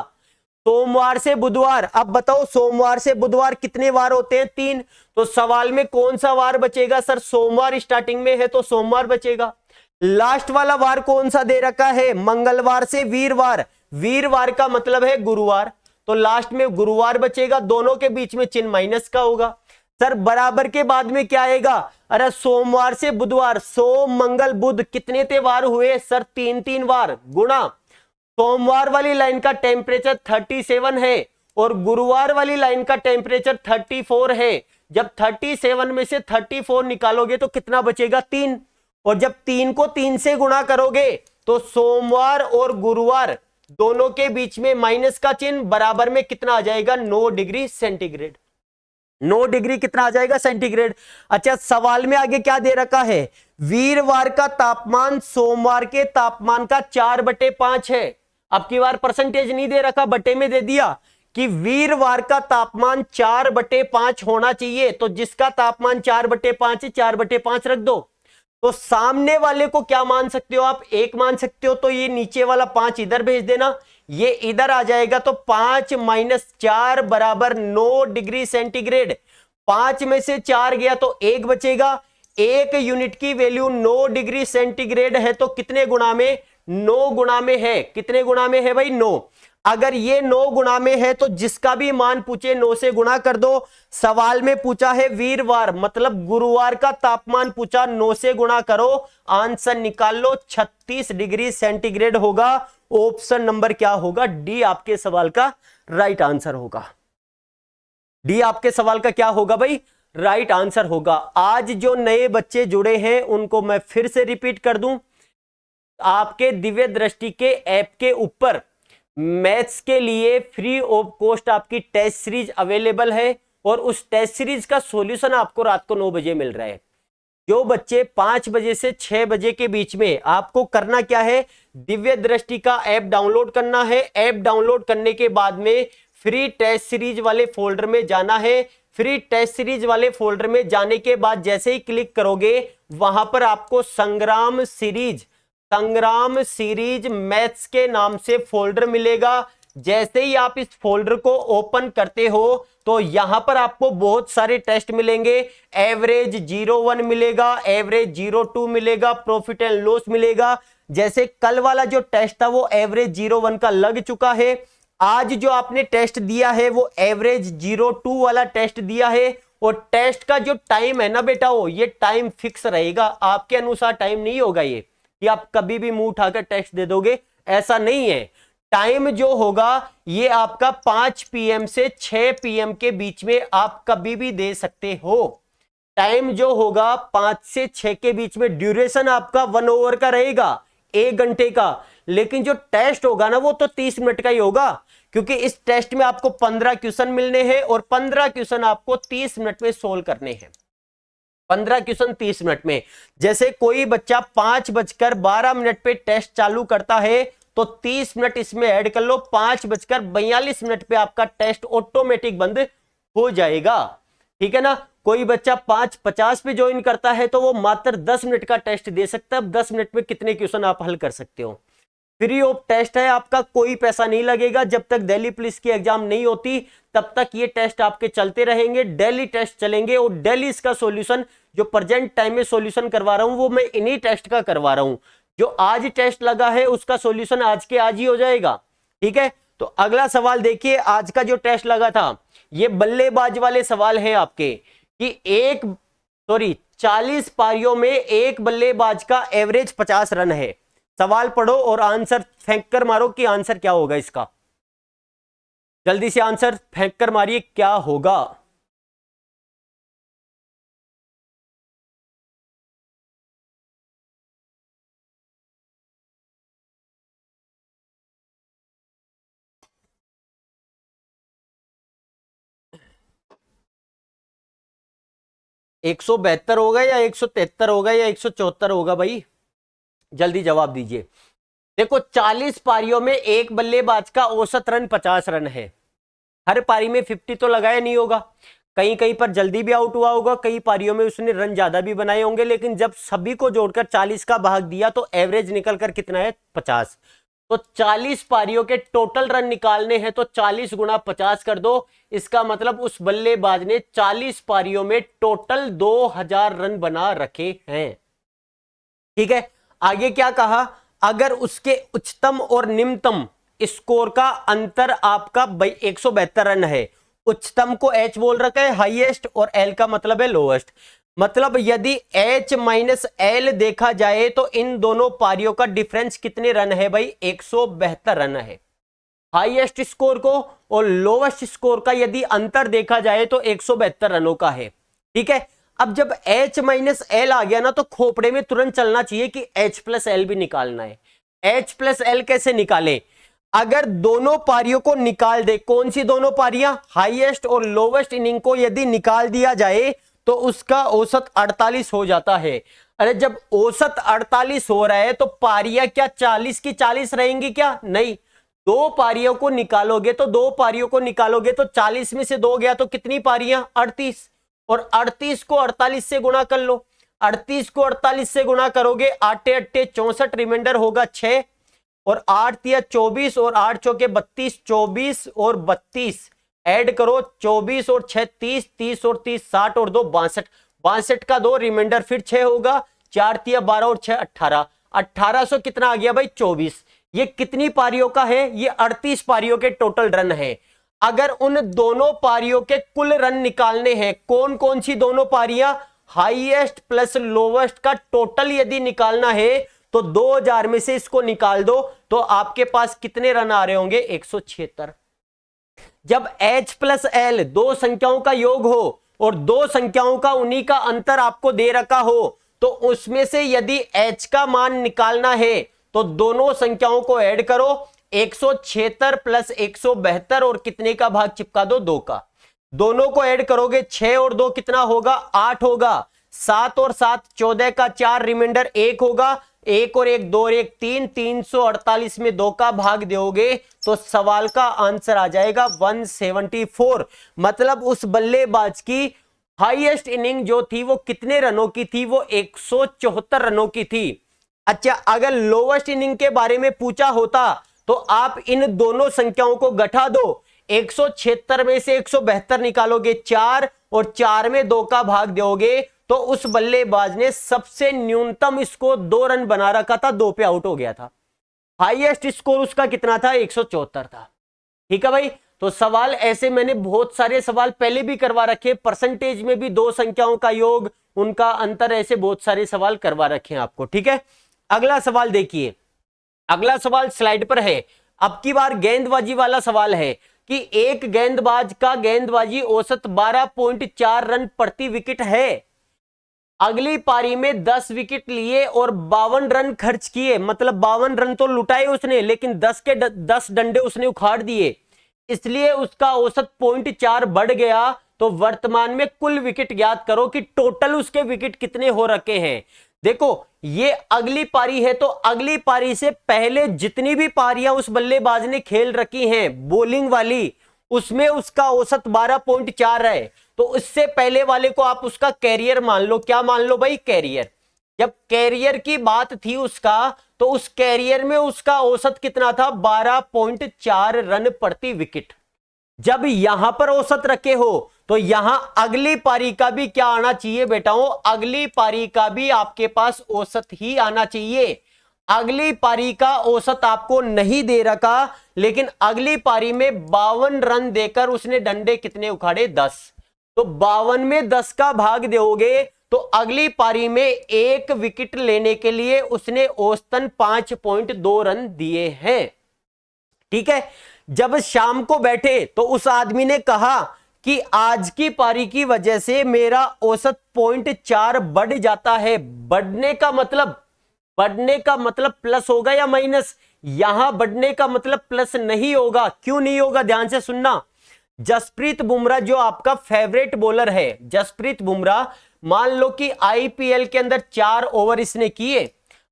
सोमवार से बुधवार, अब बताओ सोमवार से बुधवार कितने वार होते हैं? 3। तो सवाल में कौन सा वार बचेगा सर? सोमवार स्टार्टिंग में है तो सोमवार बचेगा। लास्ट वाला वार कौन सा दे रखा है? मंगलवार से वीरवार, वीरवार का मतलब है गुरुवार, तो लास्ट में गुरुवार बचेगा। दोनों के बीच में चिन्ह माइनस का होगा। सर बराबर के बाद में क्या आएगा? अरे सोमवार से बुधवार, सोम मंगल बुध, कितने त्योहार हुए सर? 3 वार गुणा सोमवार वाली लाइन का टेम्परेचर 37 है और गुरुवार वाली लाइन का टेम्परेचर 34 है। जब 37 में से 34 निकालोगे तो कितना बचेगा? 3। और जब 3 को 3 से गुणा करोगे तो सोमवार और गुरुवार दोनों के बीच में माइनस का चिन्ह, बराबर में कितना आ जाएगा? 9 डिग्री सेंटीग्रेड। 9 डिग्री कितना आ जाएगा? सेंटीग्रेड। अच्छा, सवाल में आगे क्या दे रखा है? वीरवार का तापमान सोमवार के तापमान का 4/5 है। अब की बार परसेंटेज नहीं दे रखा, बटे में दे दिया कि वीरवार का तापमान 4/5 होना चाहिए। तो जिसका तापमान 4/5 है, 4/5 रख दो। तो सामने वाले को क्या मान सकते हो आप? 1 मान सकते हो। तो ये नीचे वाला 5 इधर भेज देना, ये इधर आ जाएगा। तो 5 - 4 बराबर 9 डिग्री सेंटीग्रेड। 5 में से 4 गया तो 1 बचेगा। 1 यूनिट की वैल्यू 9 डिग्री सेंटीग्रेड है, तो कितने गुना में? 9 गुना में है। कितने गुना में है भाई? 9। अगर ये 9 गुना में है तो जिसका भी मान पूछे 9 से गुणा कर दो। सवाल में पूछा है वीरवार, मतलब गुरुवार का तापमान पूछा, 9 से गुणा करो, आंसर निकाल लो, 36 डिग्री सेंटीग्रेड होगा। ऑप्शन नंबर क्या होगा? डी आपके सवाल का राइट आंसर होगा। डी आपके सवाल का क्या होगा भाई? राइट आंसर होगा। आज जो नए बच्चे जुड़े हैं उनको मैं फिर से रिपीट कर दूं, आपके दिव्य दृष्टि के ऐप के ऊपर मैथ्स के लिए फ्री ऑफ कॉस्ट आपकी टेस्ट सीरीज अवेलेबल है, और उस टेस्ट सीरीज का सॉल्यूशन आपको रात को 9 बजे मिल रहा है। जो बच्चे 5 बजे से 6 बजे के बीच में, आपको करना क्या है? दिव्य दृष्टि का ऐप डाउनलोड करना है। ऐप डाउनलोड करने के बाद में फ्री टेस्ट सीरीज वाले फोल्डर में जाना है। फ्री टेस्ट सीरीज वाले फोल्डर में जाने के बाद जैसे ही क्लिक करोगे, वहां पर आपको संग्राम सीरीज मैथ्स के नाम से फोल्डर मिलेगा। जैसे ही आप इस फोल्डर को ओपन करते हो तो यहां पर आपको बहुत सारे टेस्ट मिलेंगे। एवरेज 01 मिलेगा, एवरेज 02 मिलेगा, प्रॉफिट एंड लॉस मिलेगा। जैसे कल वाला जो टेस्ट था वो एवरेज 01 का लग चुका है। आज जो आपने टेस्ट दिया है वो एवरेज 02 वाला टेस्ट दिया है। और टेस्ट का जो टाइम है ना बेटा, वो ये टाइम फिक्स रहेगा, आपके अनुसार टाइम नहीं होगा ये कि आप कभी भी मुंह उठाकर टेस्ट दे दोगे, ऐसा नहीं है। टाइम जो होगा ये आपका 5 PM से 6 PM के बीच में आप कभी भी दे सकते हो। टाइम जो होगा 5 से 6 के बीच में, ड्यूरेशन आपका 1 ओवर का रहेगा, 1 घंटे का। लेकिन जो टेस्ट होगा ना वो तो 30 मिनट का ही होगा, क्योंकि इस टेस्ट में आपको 15 क्वेश्चन मिलने हैं और 15 क्वेश्चन आपको 30 मिनट में सोल्व करने हैं। 15 क्वेश्चन 30 मिनट में। जैसे कोई बच्चा 5:12 पे टेस्ट चालू करता है तो 30 मिनट इसमें ऐड कर लो, 5:42 पे आपका टेस्ट ऑटोमेटिक बंद हो जाएगा। ठीक है ना। कोई बच्चा 5:50 पे ज्वाइन करता है तो वो मात्र 10 मिनट का टेस्ट दे सकता है। अब 10 मिनट में कितने क्वेश्चन आप हल कर सकते हो। फ्री ऑफ टेस्ट है, आपका कोई पैसा नहीं लगेगा। जब तक दिल्ली पुलिस की एग्जाम नहीं होती तब तक ये टेस्ट आपके चलते रहेंगे, डेली टेस्ट चलेंगे। और डेली इसका सॉल्यूशन जो प्रेजेंट टाइम में सॉल्यूशन करवा रहा हूं वो मैं इन्हीं टेस्ट का करवा रहा हूं। जो आज टेस्ट लगा है उसका सॉल्यूशन आज के आज ही हो जाएगा। ठीक है। तो अगला सवाल देखिए, आज का जो टेस्ट लगा था ये बल्लेबाज वाले सवाल हैं आपके कि 40 पारियों में एक बल्लेबाज का एवरेज 50 रन है। सवाल पढ़ो और आंसर फेंक कर मारो कि आंसर क्या होगा इसका। जल्दी से आंसर फेंक कर मारिए, क्या होगा। एक 172 होगा या 173 होगा या 174 होगा भाई, जल्दी जवाब दीजिए। देखो 40 पारियों में एक बल्लेबाज का औसत रन 50 रन है। हर पारी में 50 तो लगाया नहीं होगा, कहीं कहीं पर जल्दी भी आउट हुआ होगा, कई पारियों में उसने रन ज्यादा भी बनाए होंगे। लेकिन जब सभी को जोड़कर 40 का भाग दिया तो एवरेज निकलकर कितना है, 50। तो 40 पारियों के टोटल रन निकालने हैं तो 40 गुणा 50 कर दो। इसका मतलब उस बल्लेबाज ने 40 पारियों में टोटल 2000 रन बना रखे हैं। ठीक है। आगे क्या कहा, अगर उसके उच्चतम और निम्नतम स्कोर का अंतर आपका 172 रन है। उच्चतम को H बोल रखा है हाईएस्ट और L का मतलब है लोएस्ट। मतलब यदि H माइनस L देखा जाए तो इन दोनों पारियों का डिफरेंस कितने रन है भाई, 172 रन है। हाईएस्ट स्कोर को और लोवेस्ट स्कोर का यदि अंतर देखा जाए तो 172 रनों का है। ठीक है। अब जब H माइनस L आ गया ना तो खोपड़े में तुरंत चलना चाहिए कि H प्लस L भी निकालना है। H प्लस L कैसे निकाले, अगर दोनों पारियों को निकाल दे, कौन सी दोनों पारियां, हाईएस्ट और लोवेस्ट इनिंग को यदि निकाल दिया जाए तो उसका औसत 48 हो जाता है। अरे जब औसत 48 हो रहा है तो पारियां क्या 40 की 40 रहेंगी क्या, नहीं। दो पारियों को निकालोगे तो 40 में से 2 गया तो कितनी पारियां, 38। और 38 को 48 से गुणा कर लो। 38 को 48 से गुणा करोगे, 8 8 64, रिमाइंडर होगा 6 और 8 तिया 24 और 8 चौके 32, 24 और 32 ऐड करो, 24 और 6 30, 30 और 30 60 और 2 62, 62 का 2 रिमाइंडर फिर 6 होगा, 4 तिया 12 और 6 18, 1800 कितना आ गया भाई 24। ये कितनी पारियों का है, ये 38 पारियों के टोटल रन है। अगर उन दोनों पारियों के कुल रन निकालने हैं, कौन कौन सी दोनों पारियां, हाईएस्ट प्लस लोवेस्ट का टोटल यदि निकालना है तो 2000 में से इसको निकाल दो तो आपके पास कितने रन आ रहे होंगे, 176। जब H प्लस L दो संख्याओं का योग हो और दो संख्याओं का उन्हीं का अंतर आपको दे रखा हो तो उसमें से यदि H का मान निकालना है तो दोनों संख्याओं को ऐड करो, 176 प्लस 172 और कितने का भाग चिपका दो, 2 का। दोनों को ऐड करोगे 6 और 2 कितना होगा, 8 होगा। 7 और 7 14 का 4 रिमाइंडर 1 होगा, 1 और 1 2 और 1 3, 348 में 2 का भाग दोगे तो सवाल का आंसर आ जाएगा 174। मतलब उस बल्लेबाज की हाईएस्ट इनिंग जो थी वो कितने रनों की थी, वो 174 रनों की थी। अच्छा, अगर लोवेस्ट इनिंग के बारे में पूछा होता तो आप इन दोनों संख्याओं को घटा दो। 176 में से 172 निकालोगे 4 और 4 में 2 का भाग दोगे तो उस बल्लेबाज ने सबसे न्यूनतम स्कोर 2 रन बना रखा था, 2 पे आउट हो गया था। हाईएस्ट स्कोर उसका कितना था? 174 था। ठीक है भाई, तो सवाल ऐसे मैंने बहुत सारे सवाल पहले भी करवा रखे, परसेंटेज में भी दो संख्याओं का योग, उनका अंतर, ऐसे बहुत सारे सवाल करवा रखे हैं आपको। ठीक है, अगला सवाल देखिए, अगला सवाल स्लाइड पर है। अब की बार गेंदबाजी वाला सवाल है कि एक गेंदबाज का गेंदबाजी औसत 12.4 रन प्रति विकेट है। अगली पारी में 10 विकेट लिए और 52 रन खर्च किए, मतलब 52 रन तो लुटाए उसने, लेकिन 10 के 10 डंडे उसने उखाड़ दिए, इसलिए उसका औसत 0.4 बढ़ गया। तो वर्तमान में कुल विकेट ज्ञात करो कि टोटल उसके विकेट कितने हो रखे हैं। देखो ये अगली पारी है, तो अगली पारी से पहले जितनी भी पारियां उस बल्लेबाज ने खेल रखी हैं बॉलिंग वाली, उसमें उसका औसत 12.4 है। तो उससे पहले वाले को आप उसका कैरियर मान लो। क्या मान लो भाई? कैरियर। जब कैरियर की बात थी उसका, तो उस कैरियर में उसका औसत कितना था? 12.4 रन प्रति विकेट। जब यहां पर औसत रखे हो तो यहां अगली पारी का भी क्या आना चाहिए बेटाओं? अगली पारी का भी आपके पास औसत ही आना चाहिए। अगली पारी का औसत आपको नहीं दे रखा, लेकिन अगली पारी में 52 रन देकर उसने डंडे कितने उखाड़े? 10। तो 52 में 10 का भाग दोगे तो अगली पारी में एक विकेट लेने के लिए उसने औसतन 5.2 रन दिए हैं। ठीक है, जब शाम को बैठे तो उस आदमी ने कहा कि आज की पारी की वजह से मेरा औसत 0.4 बढ़ जाता है। बढ़ने का मतलब प्लस होगा या माइनस? यहां बढ़ने का मतलब प्लस नहीं होगा। क्यों नहीं होगा? ध्यान से सुनना। जसप्रीत बुमराह जो आपका फेवरेट बॉलर है, जसप्रीत बुमराह, मान लो कि आईपीएल के अंदर 4 ओवर इसने किए,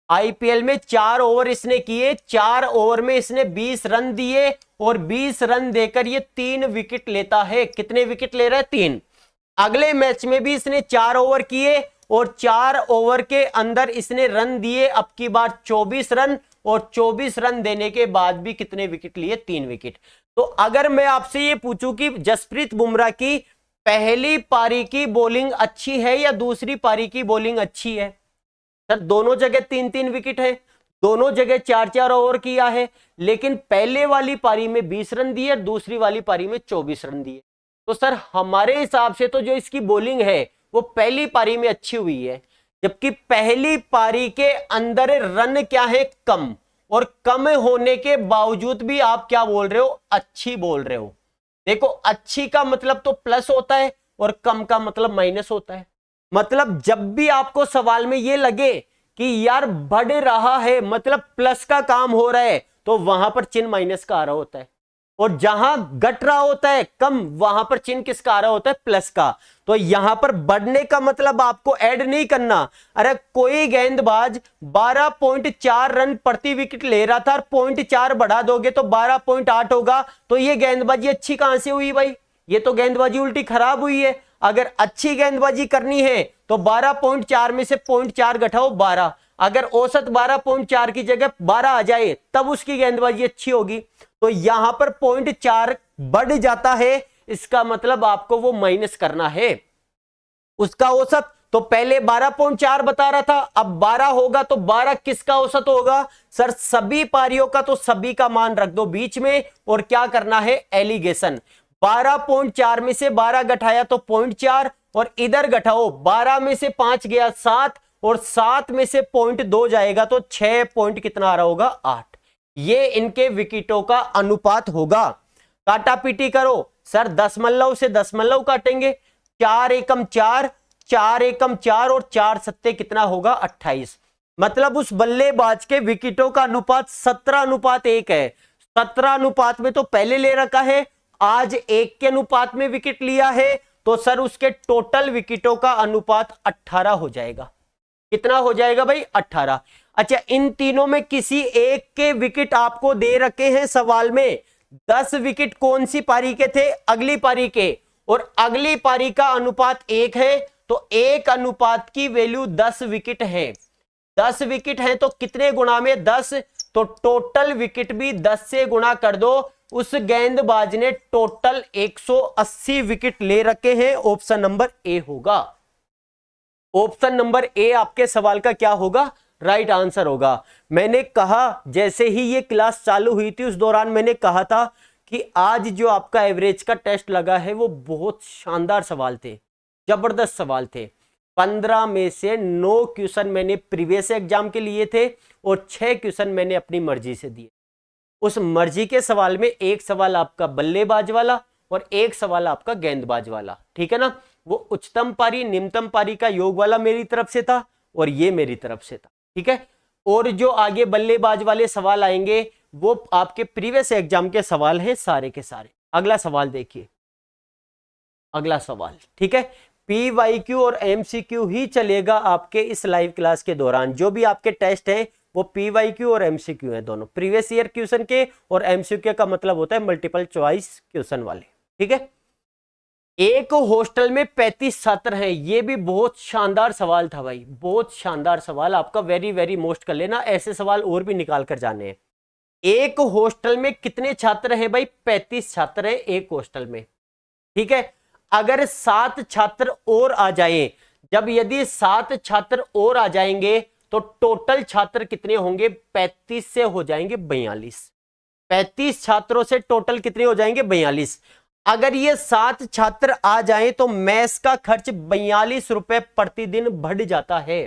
आईपीएल में 4 ओवर इसने किए, 4 ओवर में इसने 20 रन दिए और 20 रन देकर ये 3 विकेट लेता है। कितने विकेट ले रहा है? 3। अगले मैच में भी इसने 4 ओवर किए और 4 ओवर के अंदर इसने रन दिए, अब की बार 24 रन, और 24 रन देने के बाद भी कितने विकेट लिए? 3 विकेट। तो अगर मैं आपसे ये पूछूं कि जसप्रीत बुमराह की पहली पारी की बॉलिंग अच्छी है या दूसरी पारी की बॉलिंग अच्छी है? सर दोनों जगह 3-3 विकेट है, दोनों जगह 4-4 ओवर किया है, लेकिन पहले वाली पारी में 20 रन दिए, दूसरी वाली पारी में 24 रन दिए। तो सर हमारे हिसाब से तो जो इसकी बॉलिंग है वो पहली पारी में अच्छी हुई है, जबकि पहली पारी के अंदर रन क्या है? कम, और कम होने के बावजूद भी आप क्या बोल रहे हो? अच्छी बोल रहे हो। देखो अच्छी का मतलब तो प्लस होता है और कम का मतलब माइनस होता है। मतलब जब भी आपको सवाल में ये लगे कि यार बढ़ रहा है मतलब प्लस का काम हो रहा है, तो वहां पर चिन्ह माइनस का आ रहा होता है, और जहां घट रहा होता है कम, वहां पर चिन्ह किसका आ रहा होता है? प्लस का। तो यहां पर बढ़ने का मतलब आपको ऐड नहीं करना। अरे कोई गेंदबाज 12.4 रन प्रति विकेट ले रहा था और 0.4 बढ़ा दोगे तो 12.8 होगा, तो ये गेंदबाजी अच्छी कहां से हुई भाई? ये तो गेंदबाजी उल्टी खराब हुई है। अगर अच्छी गेंदबाजी करनी है तो 12.4 में से 0.4 घटाओ 12, अगर औसत 12.4 की जगह 12 आ जाए तब उसकी गेंदबाजी अच्छी होगी। तो यहां पर 0.4 बढ़ जाता है, इसका मतलब आपको वो माइनस करना है उसका औसत। तो पहले 12.4 बता रहा था, अब 12 होगा, तो 12 किसका औसत होगा? सर सभी पारियों का, तो सभी का मान रख दो बीच में और क्या करना है? एलिगेशन। 12.4 में से 12 घटाया तो 0.4, और इधर घटाओ 12 में से 5 गया 7, और 7 में से 0.2 जाएगा तो 6 पॉइंट कितना आ रहा होगा? 8। ये इनके विकेटों का अनुपात होगा। काटा पीटी करो सर, 10 मल्लव से 10 मल्लव काटेंगे, 4 एकम 4, 4 एकम 4 और 4 सत्ते कितना होगा? 28। मतलब उस बल्लेबाज के विकेटों का अनुपात 17:1 है। 17 अनुपात में तो पहले ले रखा है, आज 1 के अनुपात में विकेट लिया है, तो सर उसके टोटल विकेटों का अनुपात 18 हो जाएगा। कितना हो जाएगा भाई? 18। अच्छा, इन तीनों में किसी एक के विकेट आपको दे रखे हैं सवाल में। 10 विकेट कौन सी पारी के थे? अगली पारी के, और अगली पारी का अनुपात 1 है, तो 1 अनुपात की वैल्यू 10 विकेट है। 10 विकेट है तो कितने गुणा में 10? तो टोटल विकेट भी 10 से गुणा कर दो। उस गेंदबाज ने टोटल 180 विकेट ले रखे हैं। ऑप्शन नंबर ए होगा। ऑप्शन नंबर ए आपके सवाल का क्या होगा? राइट आंसर होगा। मैंने कहा जैसे ही ये क्लास चालू हुई थी उस दौरान मैंने कहा था कि आज जो आपका एवरेज का टेस्ट लगा है वो बहुत शानदार सवाल थे, जबरदस्त सवाल थे। 15 में से 9 क्वेश्चन मैंने प्रीवियस एग्जाम के लिए थे और 6 क्वेश्चन मैंने अपनी मर्जी से दिए। उस मर्जी के सवाल में एक सवाल आपका बल्लेबाज वाला और एक सवाल आपका गेंदबाज वाला, ठीक है ना। वो उच्चतम पारी निम्नतम पारी का योग वाला मेरी तरफ से था और ये मेरी तरफ से था, ठीक है। और जो आगे बल्लेबाज वाले सवाल आएंगे वो आपके प्रीवियस एग्जाम के सवाल हैं सारे के सारे। अगला सवाल देखिए, अगला सवाल, ठीक है। PYQ और MCQ ही चलेगा आपके इस लाइव क्लास के दौरान। जो भी आपके टेस्ट है वो PYQ और MCQ है, दोनों प्रीवियस ईयर क्वेश्चन के, और MCQ का मतलब होता है मल्टीपल चॉइस क्वेश्चन वाले, ठीक है। एक हॉस्टल में 35 छात्र हैं, ये भी बहुत शानदार सवाल था भाई, बहुत शानदार सवाल आपका, वेरी वेरी मोस्ट कर लेना। ऐसे सवाल और भी निकाल कर जाने हैं। एक हॉस्टल में कितने छात्र हैं भाई? 35 छात्र हैं एक हॉस्टल में, ठीक है। अगर 7 छात्र और आ जाएं, जब यदि 7 छात्र और आ जाएंगे तो टोटल छात्र कितने होंगे? 35 से हो जाएंगे 42। 35 छात्रों से टोटल कितने हो जाएंगे? 42। अगर ये 7 छात्र आ जाएं तो मेस का खर्च 42 रुपए प्रतिदिन बढ़ जाता है।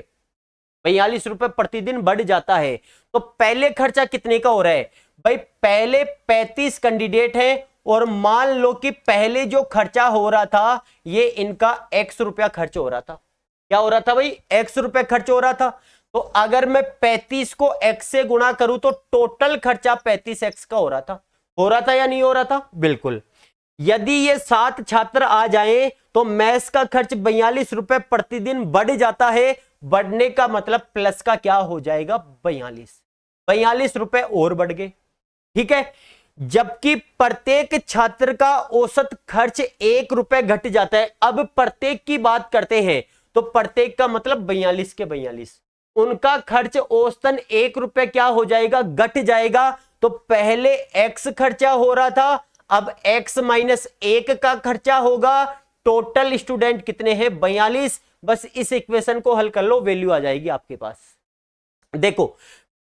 42 रुपए प्रतिदिन बढ़ जाता है। तो पहले खर्चा कितने का हो रहा है भाई? पहले 35 कैंडिडेट हैं और मान लो कि पहले जो खर्चा हो रहा था ये इनका X रुपया खर्च हो रहा था। क्या हो रहा था भाई? X रुपए खर्च हो रहा था। तो अगर मैं 35 को X से गुणा करूं तो टोटल खर्चा 35X का हो रहा था या नहीं हो रहा था? बिल्कुल। यदि ये 7 छात्र आ जाएं तो मेस का खर्च 42 रुपए प्रतिदिन बढ़ जाता है। बढ़ने का मतलब प्लस का क्या हो जाएगा? 42 रुपए और बढ़ गए, ठीक है। जबकि प्रत्येक छात्र का औसत खर्च 1 रुपए घट जाता है। अब प्रत्येक की बात करते हैं तो प्रत्येक का मतलब 42 के 42, उनका खर्च औसतन 1 रुपए क्या हो जाएगा? घट जाएगा। तो पहले X खर्चा हो रहा था, अब X माइनस 1 का खर्चा होगा। टोटल स्टूडेंट कितने हैं? 42। बस इस इक्वेशन को हल कर लो, वैल्यू आ जाएगी आपके पास। देखो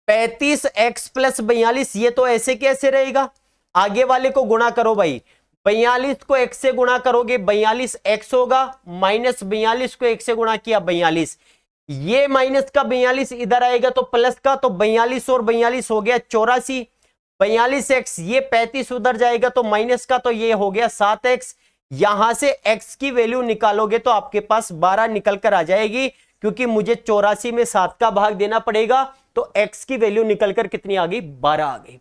35X प्लस 42, ये तो ऐसे कैसे रहेगा? आगे वाले को गुणा करो भाई, 42 को X से गुणा करोगे 42X होगा, माइनस 42 को 1 से गुणा किया 42, ये माइनस का 42 इधर आएगा तो प्लस का, तो 42 और 42 हो गया 84। 42X, ये 35 उधर जाएगा तो माइनस का, तो ये हो गया 7X। यहां से X की वैल्यू निकालोगे तो आपके पास 12 निकल कर आ जाएगी, क्योंकि मुझे 84 में 7 का भाग देना पड़ेगा। तो X की वैल्यू निकलकर कितनी आ गई? 12 आ गई।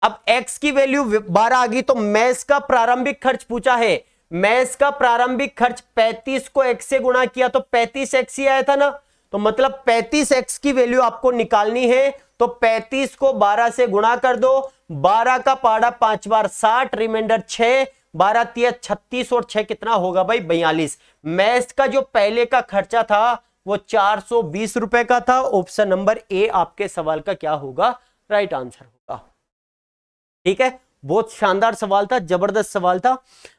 अब X की वैल्यू 12 आ गई तो मेस का प्रारंभिक खर्च पूछा है। मेस का प्रारंभिक खर्च 35 को X से गुणा किया तो 35X ही आया था ना। तो मतलब 35X की वैल्यू आपको निकालनी है। तो 35 को 12 से गुणा कर दो, 12 का पाड़ा 5 बार 60, रिमाइंडर 6, 12 तिया 36 और 6 कितना होगा भाई? 42। मेस का जो पहले का खर्चा था वो 420 रुपए का था। ऑप्शन नंबर ए आपके सवाल का क्या होगा? राइट आंसर होगा, ठीक है। बहुत शानदार सवाल था, जबरदस्त सवाल था।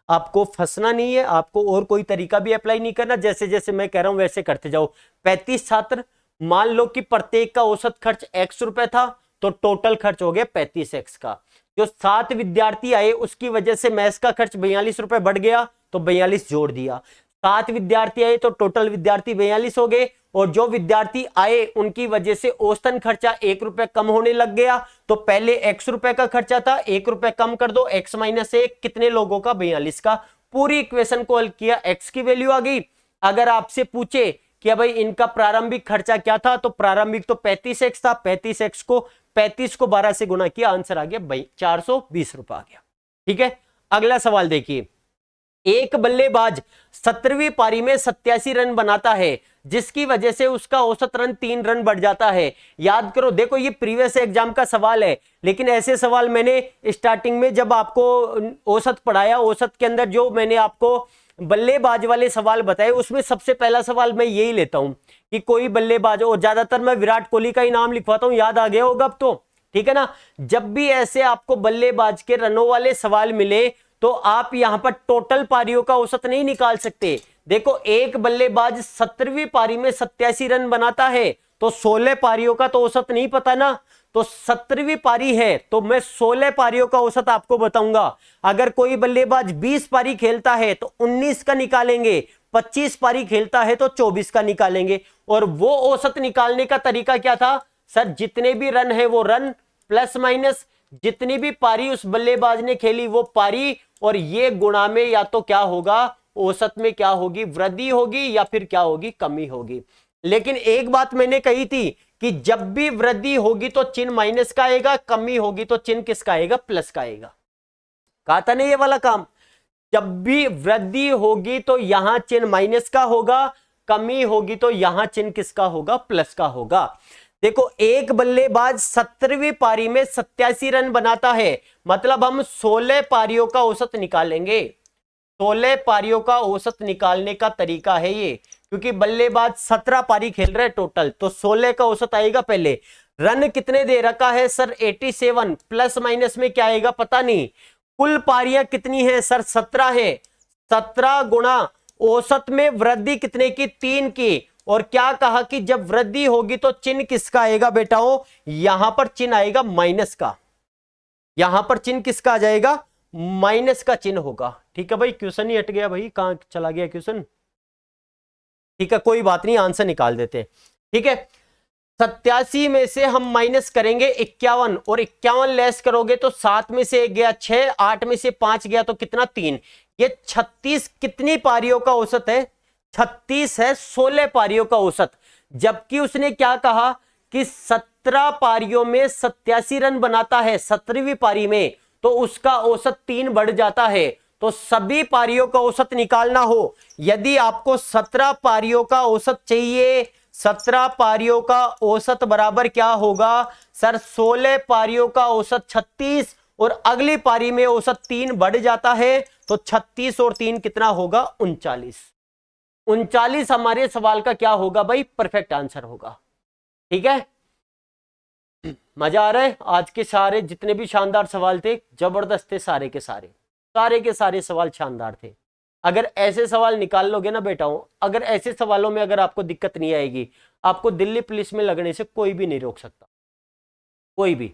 आपको फंसना नहीं है, आपको और कोई तरीका भी अप्लाई नहीं करना, जैसे जैसे मैं कह रहा हूं वैसे करते जाओ। 35 छात्र, मान लो कि प्रत्येक का औसत खर्च X रुपए था, तो टोटल खर्च हो गया 35X का। जो 7 विद्यार्थी आए उसकी वजह से मेस का खर्च 42 रुपए बढ़ गया, तो 42 जोड़ दिया। 7 विद्यार्थी आए तो टोटल विद्यार्थी 42 हो गए, और जो विद्यार्थी आए उनकी वजह से औसतन खर्चा 1 रुपए कम होने लग गया। तो पहले X रुपए का खर्चा था, 1 रुपए कम कर दो, X माइनस 1 कितने लोगों का? 42 का। पूरी इक्वेशन को हल किया, X की वैल्यू आ गई। अगर आपसे पूछे कि भाई इनका प्रारंभिक खर्चा क्या था, तो प्रारंभिक तो 35X था, 35 को 12 से गुणा किया, आंसर आ गया 420 रुपए आ गया, ठीक है। अगला सवाल देखिए, एक बल्लेबाज 17वीं पारी में 87 रन बनाता है, जिसकी वजह से उसका औसत रन 3 रन बढ़ जाता है। याद करो, देखो ये प्रीवियस एग्जाम का सवाल है, लेकिन ऐसे सवाल मैंने स्टार्टिंग में जब आपको औसत पढ़ाया, औसत के अंदर जो मैंने आपको बल्लेबाज वाले सवाल बताए, उसमें सबसे पहला सवाल मैं यही लेता हूं कि कोई बल्लेबाज, और ज्यादातर मैं विराट कोहली का ही नाम लिखवाता हूं, याद आ गया होगा अब तो। ठीक है ना। जब भी ऐसे आपको बल्लेबाज के रनों वाले सवाल मिले तो आप यहां पर टोटल पारियों का औसत नहीं निकाल सकते। देखो एक बल्लेबाज 17वीं पारी में 87 रन बनाता है तो 16 पारियों का तो औसत नहीं पता ना। तो 17वीं पारी है तो मैं 16 पारियों का औसत आपको बताऊंगा। अगर कोई बल्लेबाज 20 पारी खेलता है तो 19 का निकालेंगे, 25 पारी खेलता है तो 24 का निकालेंगे। और वो औसत निकालने का तरीका क्या था सर, जितने भी रन है वो रन प्लस माइनस जितनी भी पारी उस बल्लेबाज ने खेली वो पारी, और ये गुणा में या तो क्या होगा औसत में क्या होगी, वृद्धि होगी या फिर क्या होगी, कमी होगी। लेकिन एक बात मैंने कही थी कि जब भी वृद्धि होगी तो चिन्ह माइनस का आएगा, कमी होगी तो चिन्ह किसका आएगा, प्लस का आएगा। कहा था ना ये वाला काम, जब भी वृद्धि होगी तो यहां चिन्ह माइनस का होगा, कमी होगी तो यहां चिन्ह किसका होगा, प्लस का होगा। देखो एक बल्लेबाज 17वीं पारी में 87 रन बनाता है, मतलब हम 16 पारियों का औसत निकालेंगे। 16 पारियों का औसत निकालने का तरीका है ये, क्योंकि बल्लेबाज 17 पारी खेल रहे टोटल, तो 16 का औसत आएगा पहले। रन कितने दे रखा है सर, 87, प्लस माइनस में क्या आएगा पता नहीं। कुल पारियां कितनी है सर, 17 है। 17 गुणा औसत में वृद्धि कितने की, 3 की। और क्या कहा कि जब वृद्धि होगी तो चिन्ह किसका आएगा बेटाओ, यहां पर चिन्ह आएगा माइनस का। यहां पर चिन्ह किसका आ जाएगा, माइनस का चिन्ह होगा। ठीक है भाई, क्वेश्चन ही हट गया भाई, कहां चला गया क्वेश्चन। ठीक है कोई बात नहीं, आंसर निकाल देते। ठीक है 87 में से हम माइनस करेंगे 51, और 51 लेस करोगे तो 7 में से 1 गया 6, 8 में से 5 गया तो कितना 3। ये 36 कितनी पारियों का औसत है, 36 है 16 पारियों का औसत। जबकि उसने क्या कहा कि 17 पारियों में 87 रन बनाता है 17वीं पारी में, तो उसका औसत 3 बढ़ जाता है। तो सभी पारियों का औसत निकालना हो, यदि आपको 17 पारियों का औसत चाहिए, 17 पारियों का औसत बराबर क्या होगा सर, 16 पारियों का औसत 36, और अगली पारी में औसत 3 बढ़ जाता है, तो 36 और 3 कितना होगा, 39। 39 हमारे सवाल का क्या होगा भाई, परफेक्ट आंसर होगा। ठीक है मजा आ रहा है। आज के सारे जितने भी शानदार सवाल थे जबरदस्त थे, सारे के सारे सवाल शानदार थे। अगर ऐसे सवाल निकाल लोगे ना बेटाओं, अगर ऐसे सवालों में अगर आपको दिक्कत नहीं आएगी, आपको दिल्ली पुलिस में लगने से कोई भी नहीं रोक सकता, कोई भी।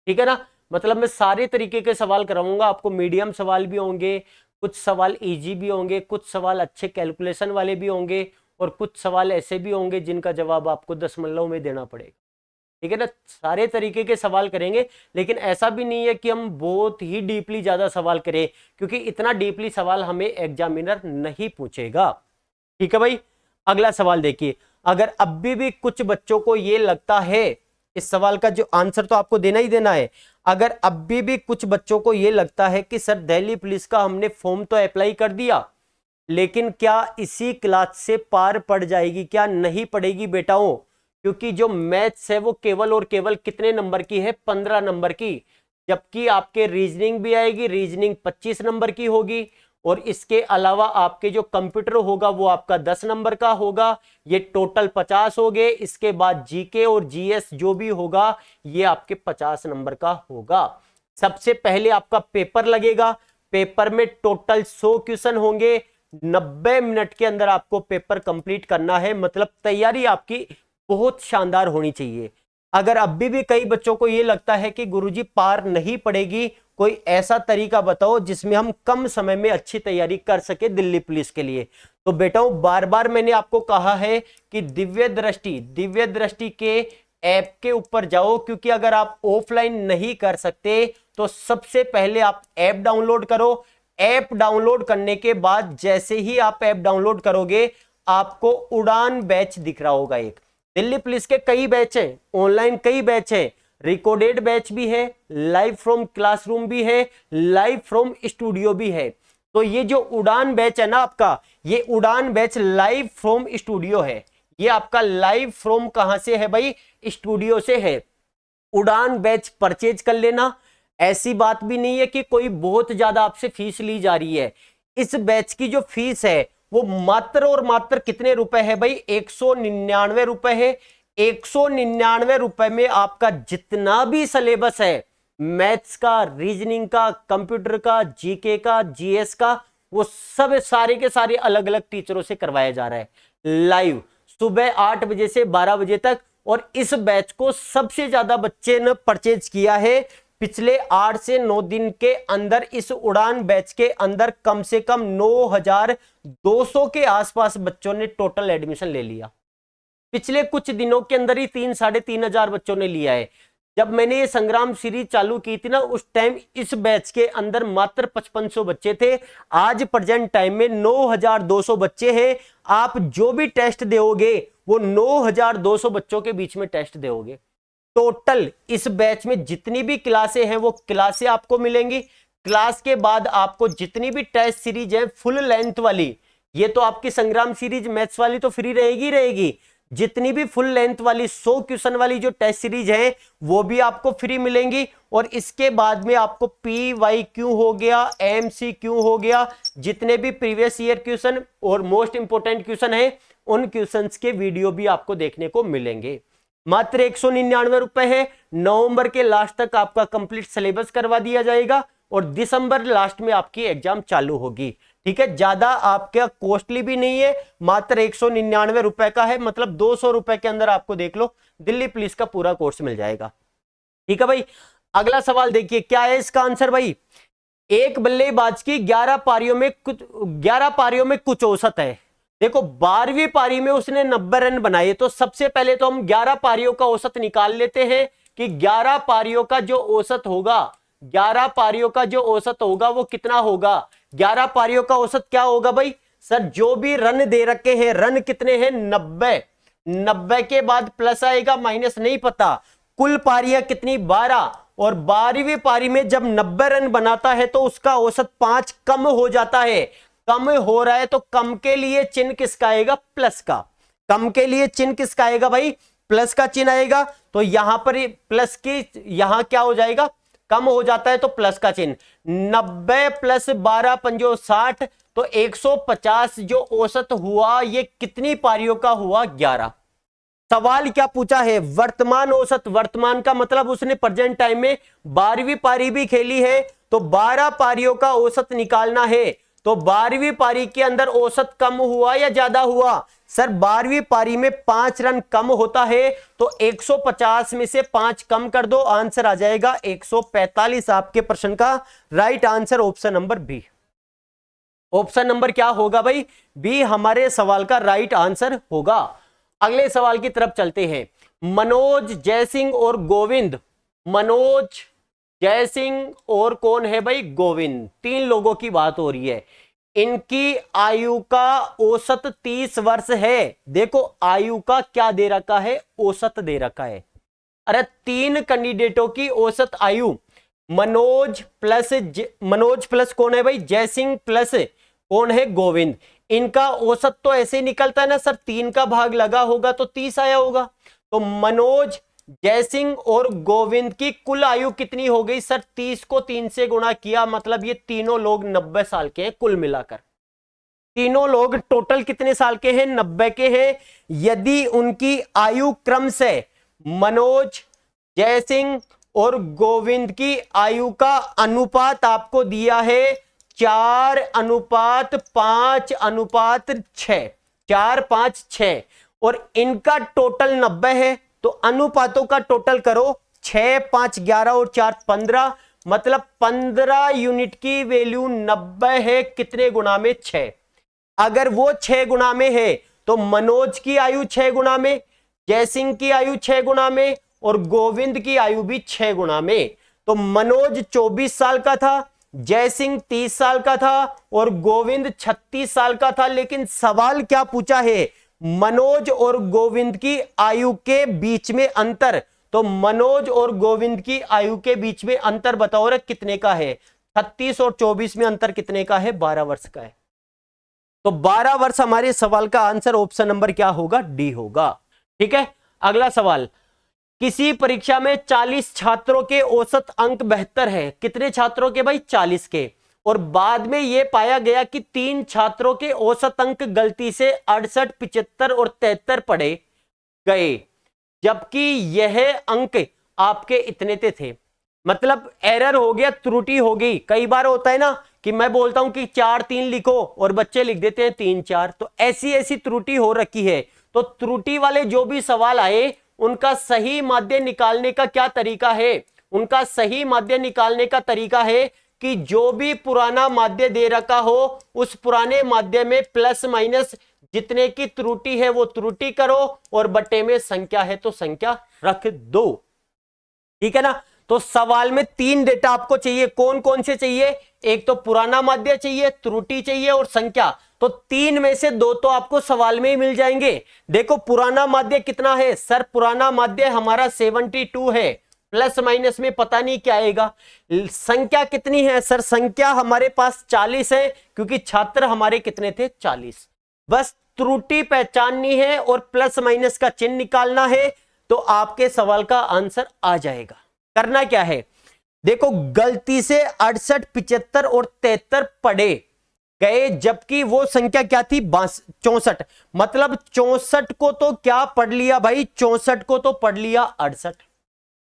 ठीक है ना, मतलब मैं सारे तरीके के सवाल कराऊंगा आपको। मीडियम सवाल भी होंगे, कुछ सवाल इजी भी होंगे, कुछ सवाल अच्छे कैलकुलेशन वाले भी होंगे, और कुछ सवाल ऐसे भी होंगे जिनका जवाब आपको दशमलव में देना पड़ेगा। ठीक है ना, सारे तरीके के सवाल करेंगे। लेकिन ऐसा भी नहीं है कि हम बहुत ही डीपली ज्यादा सवाल करें, क्योंकि इतना डीपली सवाल हमें एग्जामिनर नहीं पूछेगा। ठीक है भाई, अगला सवाल देखिए। अगर अभी भी कुछ बच्चों को ये लगता है, इस सवाल का जो आंसर तो आपको देना ही देना है, अगर अभी भी कुछ बच्चों को ये लगता है कि सर दिल्ली पुलिस का हमने फॉर्म तो अप्लाई कर दिया, लेकिन क्या इसी क्लास से पार पड़ जाएगी, क्या नहीं पड़ेगी बेटाओं, क्योंकि जो मैथ्स है वो केवल और केवल कितने नंबर की है, 15 नंबर की। जबकि आपके रीजनिंग भी आएगी, रीजनिंग 25 नंबर की होगी, और इसके अलावा आपके जो कंप्यूटर होगा वो आपका 10 नंबर का होगा। ये टोटल 50 हो गए। इसके बाद जीके और जीएस जो भी होगा ये आपके 50 नंबर का होगा। सबसे पहले आपका पेपर लगेगा, पेपर में टोटल 100 क्वेश्चन होंगे। 90 मिनट के अंदर आपको पेपर कंप्लीट करना है, मतलब तैयारी आपकी बहुत शानदार होनी चाहिए। अगर अभी भी कई बच्चों को यह लगता है कि गुरुजी पार नहीं पड़ेगी, कोई ऐसा तरीका बताओ जिसमें हम कम समय में अच्छी तैयारी कर सके दिल्ली पुलिस के लिए। तो बेटाओं बार बार मैंने आपको कहा है कि दिव्य दृष्टि के ऐप के ऊपर जाओ, क्योंकि अगर आप ऑफलाइन नहीं कर सकते तो सबसे पहले आप ऐप डाउनलोड करो। ऐप डाउनलोड करने के बाद जैसे ही आप ऐप डाउनलोड करोगे, आपको उड़ान बैच दिख रहा होगा। एक दिल्ली पुलिस के कई बैच है, ऑनलाइन कई बैच है, रिकॉर्डेड बैच भी है, लाइव फ्रॉम क्लासरूम भी है, लाइव फ्रॉम स्टूडियो भी है। तो ये जो उड़ान बैच है ना आपका, ये उड़ान बैच लाइव फ्रॉम स्टूडियो है। ये आपका लाइव फ्रॉम कहां से है भाई, स्टूडियो से है। उड़ान बैच परचेज कर लेना। ऐसी बात भी नहीं है कि कोई बहुत ज्यादा आपसे फीस ली जा रही है। इस बैच की जो फीस है वो मात्र और मात्र कितने रुपए है भाई, 199 रुपए है। 199 में आपका जितना भी सिलेबस है, मैथ्स का, रीजनिंग का, कंप्यूटर का, जीके का, जीएस का, वो सब सारे के सारे अलग अलग टीचरों से करवाया जा रहा है लाइव, सुबह 8 बजे से 12 बजे तक। और इस बैच को सबसे ज्यादा बच्चे ने परचेज किया है पिछले 8 से 9 दिन के अंदर। इस उड़ान बैच के अंदर कम से कम 9200 के आसपास बच्चों ने टोटल एडमिशन ले लिया। पिछले कुछ दिनों के अंदर ही 3-3.5 बच्चों ने लिया है। जब मैंने ये संग्राम सीरीज चालू की थी ना, उस टाइम इस बैच के अंदर मात्र 5500 बच्चे थे। आज प्रेजेंट टाइम में 9200 बच्चे हैं। आप जो भी टेस्ट दोगे वो 9200 बच्चों के बीच में टेस्ट दोगे। टोटल इस बैच में जितनी भी क्लासें हैं वो क्लासें आपको मिलेंगी। क्लास के बाद आपको जितनी भी टेस्ट सीरीज है फुल लेंथ वाली, ये तो आपकी संग्राम सीरीज मैथ्स वाली तो फ्री रहेगी रहेगी, जितनी भी फुल लेंथ वाली 100 क्वेश्चन वाली जो टेस्ट सीरीज है वो भी आपको फ्री मिलेंगी। और इसके बाद में आपको PYQ हो गया, MCQ हो गया, जितने भी प्रीवियस ईयर क्वेश्चन और मोस्ट इंपोर्टेंट क्वेश्चन है उन क्वेश्चंस के वीडियो भी आपको देखने को मिलेंगे। मात्र 199 रुपए है। नवंबर के लास्ट तक आपका कंप्लीट सिलेबस करवा दिया जाएगा और दिसंबर लास्ट में आपकी एग्जाम चालू होगी। ठीक है, ज्यादा आपका कॉस्टली भी नहीं है, मात्र 199 रुपए का है, मतलब 200 रुपए के अंदर आपको देख लो दिल्ली पुलिस का पूरा कोर्स मिल जाएगा। ठीक है भाई, अगला सवाल देखिए क्या है इसका आंसर भाई। एक बल्लेबाज की 11 पारियों में कुछ औसत है। देखो 12वीं पारी में उसने 90 रन बनाए, तो सबसे पहले तो हम 11 पारियों का औसत निकाल लेते हैं कि 11 पारियों का जो औसत होगा, 11 पारियों का जो औसत होगा वो कितना होगा। 11 पारियों का औसत क्या होगा भाई। सर जो भी रन दे रखे हैं, रन कितने हैं 90 के बाद प्लस आएगा माइनस नहीं पता, कुल पारियां कितनी 12, और 12वीं पारी में जब 90 रन बनाता है तो उसका औसत 5 कम हो जाता है। कम हो रहा है तो कम के लिए चिन्ह किसका आएगा, प्लस का। कम के लिए चिन्ह किसका आएगा भाई, प्लस का चिन्ह आएगा। तो यहां पर प्लस की यहां क्या हो जाएगा, कम हो जाता है तो प्लस का चिन्ह। 90 प्लस 12 पंजो 60, तो 150 जो औसत हुआ ये कितनी पारियों का हुआ, 11। सवाल क्या पूछा है, वर्तमान औसत। वर्तमान का मतलब उसने प्रेजेंट टाइम में 12वीं पारी भी खेली है, तो 12 पारियों का औसत निकालना है। तो 12वीं पारी के अंदर औसत कम हुआ या ज्यादा हुआ। सर 12वीं पारी में 5 रन कम होता है, तो 150 में से 5 कम कर दो, आंसर आ जाएगा 145। आपके प्रश्न का right answer option number B. Option number क्या होगा भाई, बी हमारे सवाल का राइट आंसर होगा। अगले सवाल की तरफ चलते हैं। मनोज, जयसिंह और गोविंद। मनोज, जयसिंह और कौन है भाई, गोविंद। 3 लोगों की बात हो रही है। इनकी आयु का औसत 30 वर्ष है। देखो आयु का क्या दे रखा है, औसत दे रखा है। अरे 3 कैंडिडेटों की औसत आयु, मनोज प्लस कौन है भाई, जयसिंह प्लस कौन है, गोविंद। इनका औसत तो ऐसे ही निकलता है ना सर, 3 का भाग लगा होगा तो 30 आया होगा। तो मनोज, जयसिंह और गोविंद की कुल आयु कितनी हो गई सर, 30 को 3 से गुणा किया, मतलब ये तीनों लोग 90 साल के हैं कुल मिलाकर। तीनों लोग टोटल कितने साल के हैं, 90 के हैं। यदि उनकी आयु क्रम से मनोज, जयसिंह और गोविंद की आयु का अनुपात आपको दिया है 4:5:6, 4:5:6, और इनका टोटल 90 है, तो अनुपातों का टोटल करो, 6, 5, 11 और 4, 15, मतलब 15 यूनिट की वैल्यू 90 है, कितने गुना में, 6। अगर वो 6 गुना में है तो मनोज की आयु 6 गुना में, जयसिंह की आयु 6 गुना में और गोविंद की आयु भी 6 गुना में। तो मनोज 24 साल का था, जयसिंह 30 साल का था और गोविंद 36 साल का था। लेकिन सवाल क्या पूछा है, मनोज और गोविंद की आयु के बीच में अंतर। तो मनोज और गोविंद की आयु के बीच में अंतर बताओ रे कितने का है, 36 और 24 में अंतर कितने का है, 12 वर्ष का है। तो 12 वर्ष हमारे सवाल का आंसर ऑप्शन नंबर क्या होगा, डी होगा। ठीक है, अगला सवाल। किसी परीक्षा में 40 छात्रों के औसत अंक 72 है। कितने छात्रों के भाई, 40 के। और बाद में यह पाया गया कि 3 छात्रों के औसत अंक गलती से 68, 75 और 73 पढ़े गए। जबकि यह अंक आपके इतने थे। मतलब एरर हो गया, त्रुटि हो गई। कई बार होता है ना कि मैं बोलता हूं कि 4 3 लिखो और बच्चे लिख देते हैं 3 4, तो ऐसी ऐसी त्रुटि हो रखी है। तो त्रुटि वाले जो भी सवाल आए उनका सही माध्य निकालने का क्या तरीका है? उनका सही माध्य निकालने का तरीका है कि जो भी पुराना माध्य दे रखा हो उस पुराने माध्य में प्लस माइनस जितने की त्रुटि है वो त्रुटि करो और बट्टे में संख्या है तो संख्या रख दो। ठीक है ना? तो सवाल में 3 डेटा आपको चाहिए। कौन कौन से चाहिए? एक तो पुराना माध्य चाहिए, त्रुटि चाहिए और संख्या। तो 3 में से 2 तो आपको सवाल में ही मिल जाएंगे। देखो पुराना माध्य कितना है सर? पुराना माध्य हमारा 72 है, प्लस माइनस में पता नहीं क्या आएगा। संख्या कितनी है सर? संख्या हमारे पास 40 है, क्योंकि छात्र हमारे कितने थे? 40। बस त्रुटि पहचाननी है और प्लस माइनस का चिन्ह निकालना है, तो आपके सवाल का आंसर आ जाएगा। करना क्या है? देखो गलती से 68, 75 और 73 पढ़े गए, जबकि वो संख्या क्या थी? 64। मतलब 64 को तो क्या पढ़ लिया भाई? 64 को तो पढ़ लिया 68।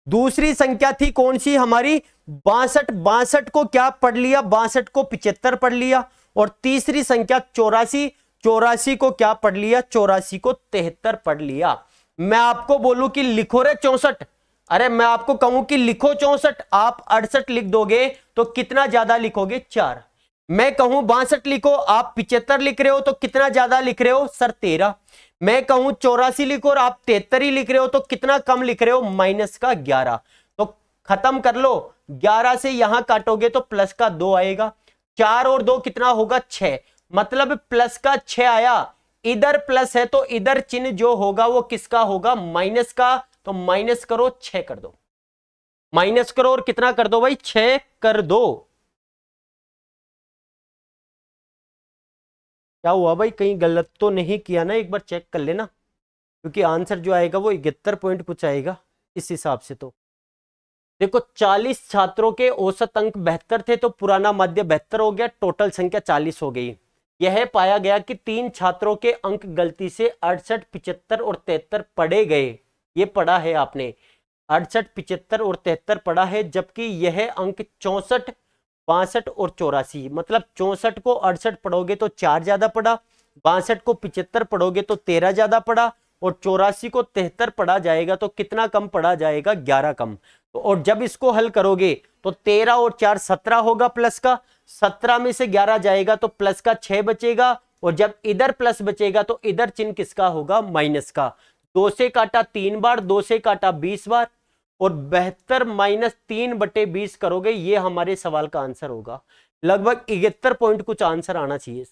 दूसरी संख्या थी कौन सी हमारी? 62। 62 को क्या पढ़ लिया? 62 को 75 पढ़ लिया। और तीसरी संख्या 84। 84 को क्या पढ़ लिया? 84 को 73 पढ़ लिया। मैं आपको बोलूं कि लिखो रे 64, अरे मैं आपको कहूं कि लिखो 64, आप 68 लिख दोगे तो कितना ज्यादा लिखोगे? 4। मैं कहूं 62 लिखो, आप 75 लिख रहे हो तो कितना ज्यादा लिख रहे हो सर? 13। मैं कहूं 84 लिखो और आप 73 ही लिख रहे हो तो कितना कम लिख रहे हो? माइनस का 11। तो खत्म कर लो, 11 से यहां काटोगे तो प्लस का 2 आएगा। 4 और 2 कितना होगा? 6। मतलब प्लस का 6 आया। इधर प्लस है तो इधर चिन्ह जो होगा वो किसका होगा? माइनस का। तो माइनस करो, 6 कर दो। माइनस करो और कितना कर दो भाई? 6 कर दो। क्या हुआ भाई? कहीं गलत तो नहीं किया ना? एक बार चेक कर लेना, क्योंकि आंसर जो आएगा वो 71 पॉइंट कुछ आएगा इस हिसाब से। तो देखो 40 छात्रों के औसत अंक 72 थे, तो पुराना माध्य 72 हो गया, टोटल संख्या 40 हो गई। यह पाया गया कि 3 छात्रों के अंक गलती से 68, 75 और 73 पढ़े गए। ये पढ़ा है आपने, 68, 75 और 73 पढ़ा है, जबकि यह अंक 64, 62 और 84। मतलब 64 को 68 पढ़ोगे तो 4 ज्यादा पढ़ा, 62 को 75 पढ़ोगे तो 13 ज्यादा पढ़ा, और 84 को 73 पढ़ा जाएगा तो कितना कम पढ़ा जाएगा? 11 कम। तो और जब इसको हल करोगे तो 13 और 4 17 होगा, प्लस का 17 में से 11 जाएगा तो प्लस का 6 बचेगा, और जब इधर प्लस बचेगा तो इधर चिन्ह किसका होगा? माइनस का। 2 से काटा 3 बार, 2 से काटा 20 बार, और 72 माइनस 3/20 करोगे, ये हमारे सवाल का आंसर होगा। लगभग 71 पॉइंट कुछ आंसर आना चाहिए।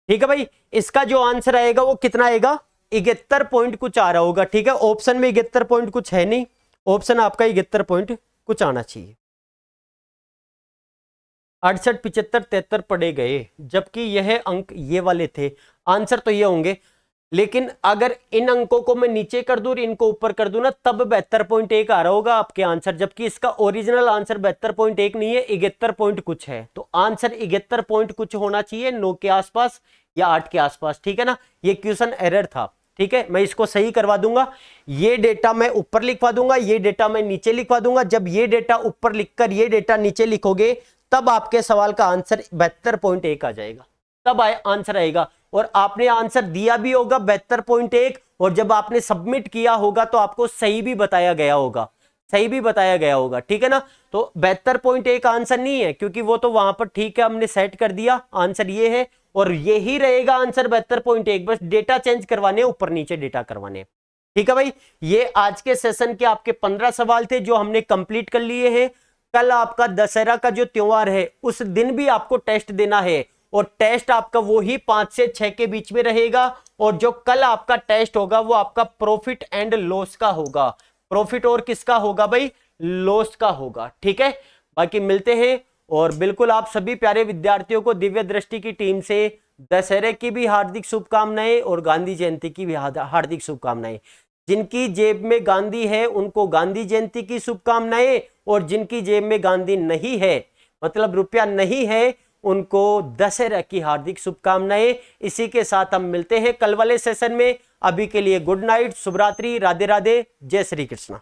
ठीक है भाई, इसका जो आंसर आएगा वो कितना आएगा? 71 पॉइंट कुछ आ रहा होगा। ठीक है, ऑप्शन में 71 पॉइंट कुछ है नहीं, ऑप्शन आपका 71 पॉइंट कुछ आना चाहिए। 68, 75, 73 पढ़े गए, जबकि यह अंक ये वाले थे। आंसर तो ये होंगे, लेकिन अगर इन अंकों को मैं नीचे कर दूं और इनको ऊपर कर दूं ना, तब 72.1 आ रहा होगा आपके आंसर, जबकि इसका ओरिजिनल आंसर 72.1 नहीं है, 71 पॉइंट कुछ है। तो आंसर 71 पॉइंट कुछ होना चाहिए, 9 के आसपास या 8 के आसपास। ठीक है ना? ये क्वेश्चन एरर था। ठीक है, मैं इसको सही करवा दूंगा। ये डेटा मैं ऊपर लिखवा दूंगा, ये डेटा मैं नीचे लिखवा दूंगा। जब ये डेटा ऊपर लिखकर ये डेटा नीचे लिखोगे तब आपके सवाल का आंसर 72.1 आ जाएगा, तब आंसर आएगा। और आपने आंसर दिया भी होगा 72.1, और जब आपने सबमिट किया होगा तो आपको सही भी बताया गया होगा, सही भी बताया गया होगा। ठीक है ना? तो 72.1 आंसर नहीं है, क्योंकि वो तो वहां पर ठीक है हमने सेट कर दिया, आंसर ये है और यही रहेगा आंसर 72.1। बस डेटा चेंज करवाने, ऊपर नीचे डेटा करवाने। ठीक है भाई, ये आज के सेशन के आपके 15 सवाल थे जो हमने कंप्लीट कर लिए हैं। कल आपका दशहरा का जो त्योहार है उस दिन भी आपको टेस्ट देना है, और टेस्ट आपका वो ही 5 से 6 के बीच में रहेगा। और जो कल आपका टेस्ट होगा वो आपका प्रॉफिट एंड लॉस का होगा। प्रॉफिट और किसका होगा भाई? लॉस का होगा। ठीक है, बाकी मिलते हैं। और बिल्कुल आप सभी प्यारे विद्यार्थियों को दिव्य दृष्टि की टीम से दशहरे की भी हार्दिक शुभकामनाएं और गांधी जयंती की भी हार्दिक शुभकामनाएं। जिनकी जेब में गांधी है उनको गांधी जयंती की शुभकामनाएं, और जिनकी जेब में गांधी नहीं है, मतलब रुपया नहीं है, उनको दशहरा की हार्दिक शुभकामनाएं। इसी के साथ हम मिलते हैं कल वाले सेशन में। अभी के लिए गुड नाइट, शुभ रात्रि, राधे राधे, जय श्री कृष्ण।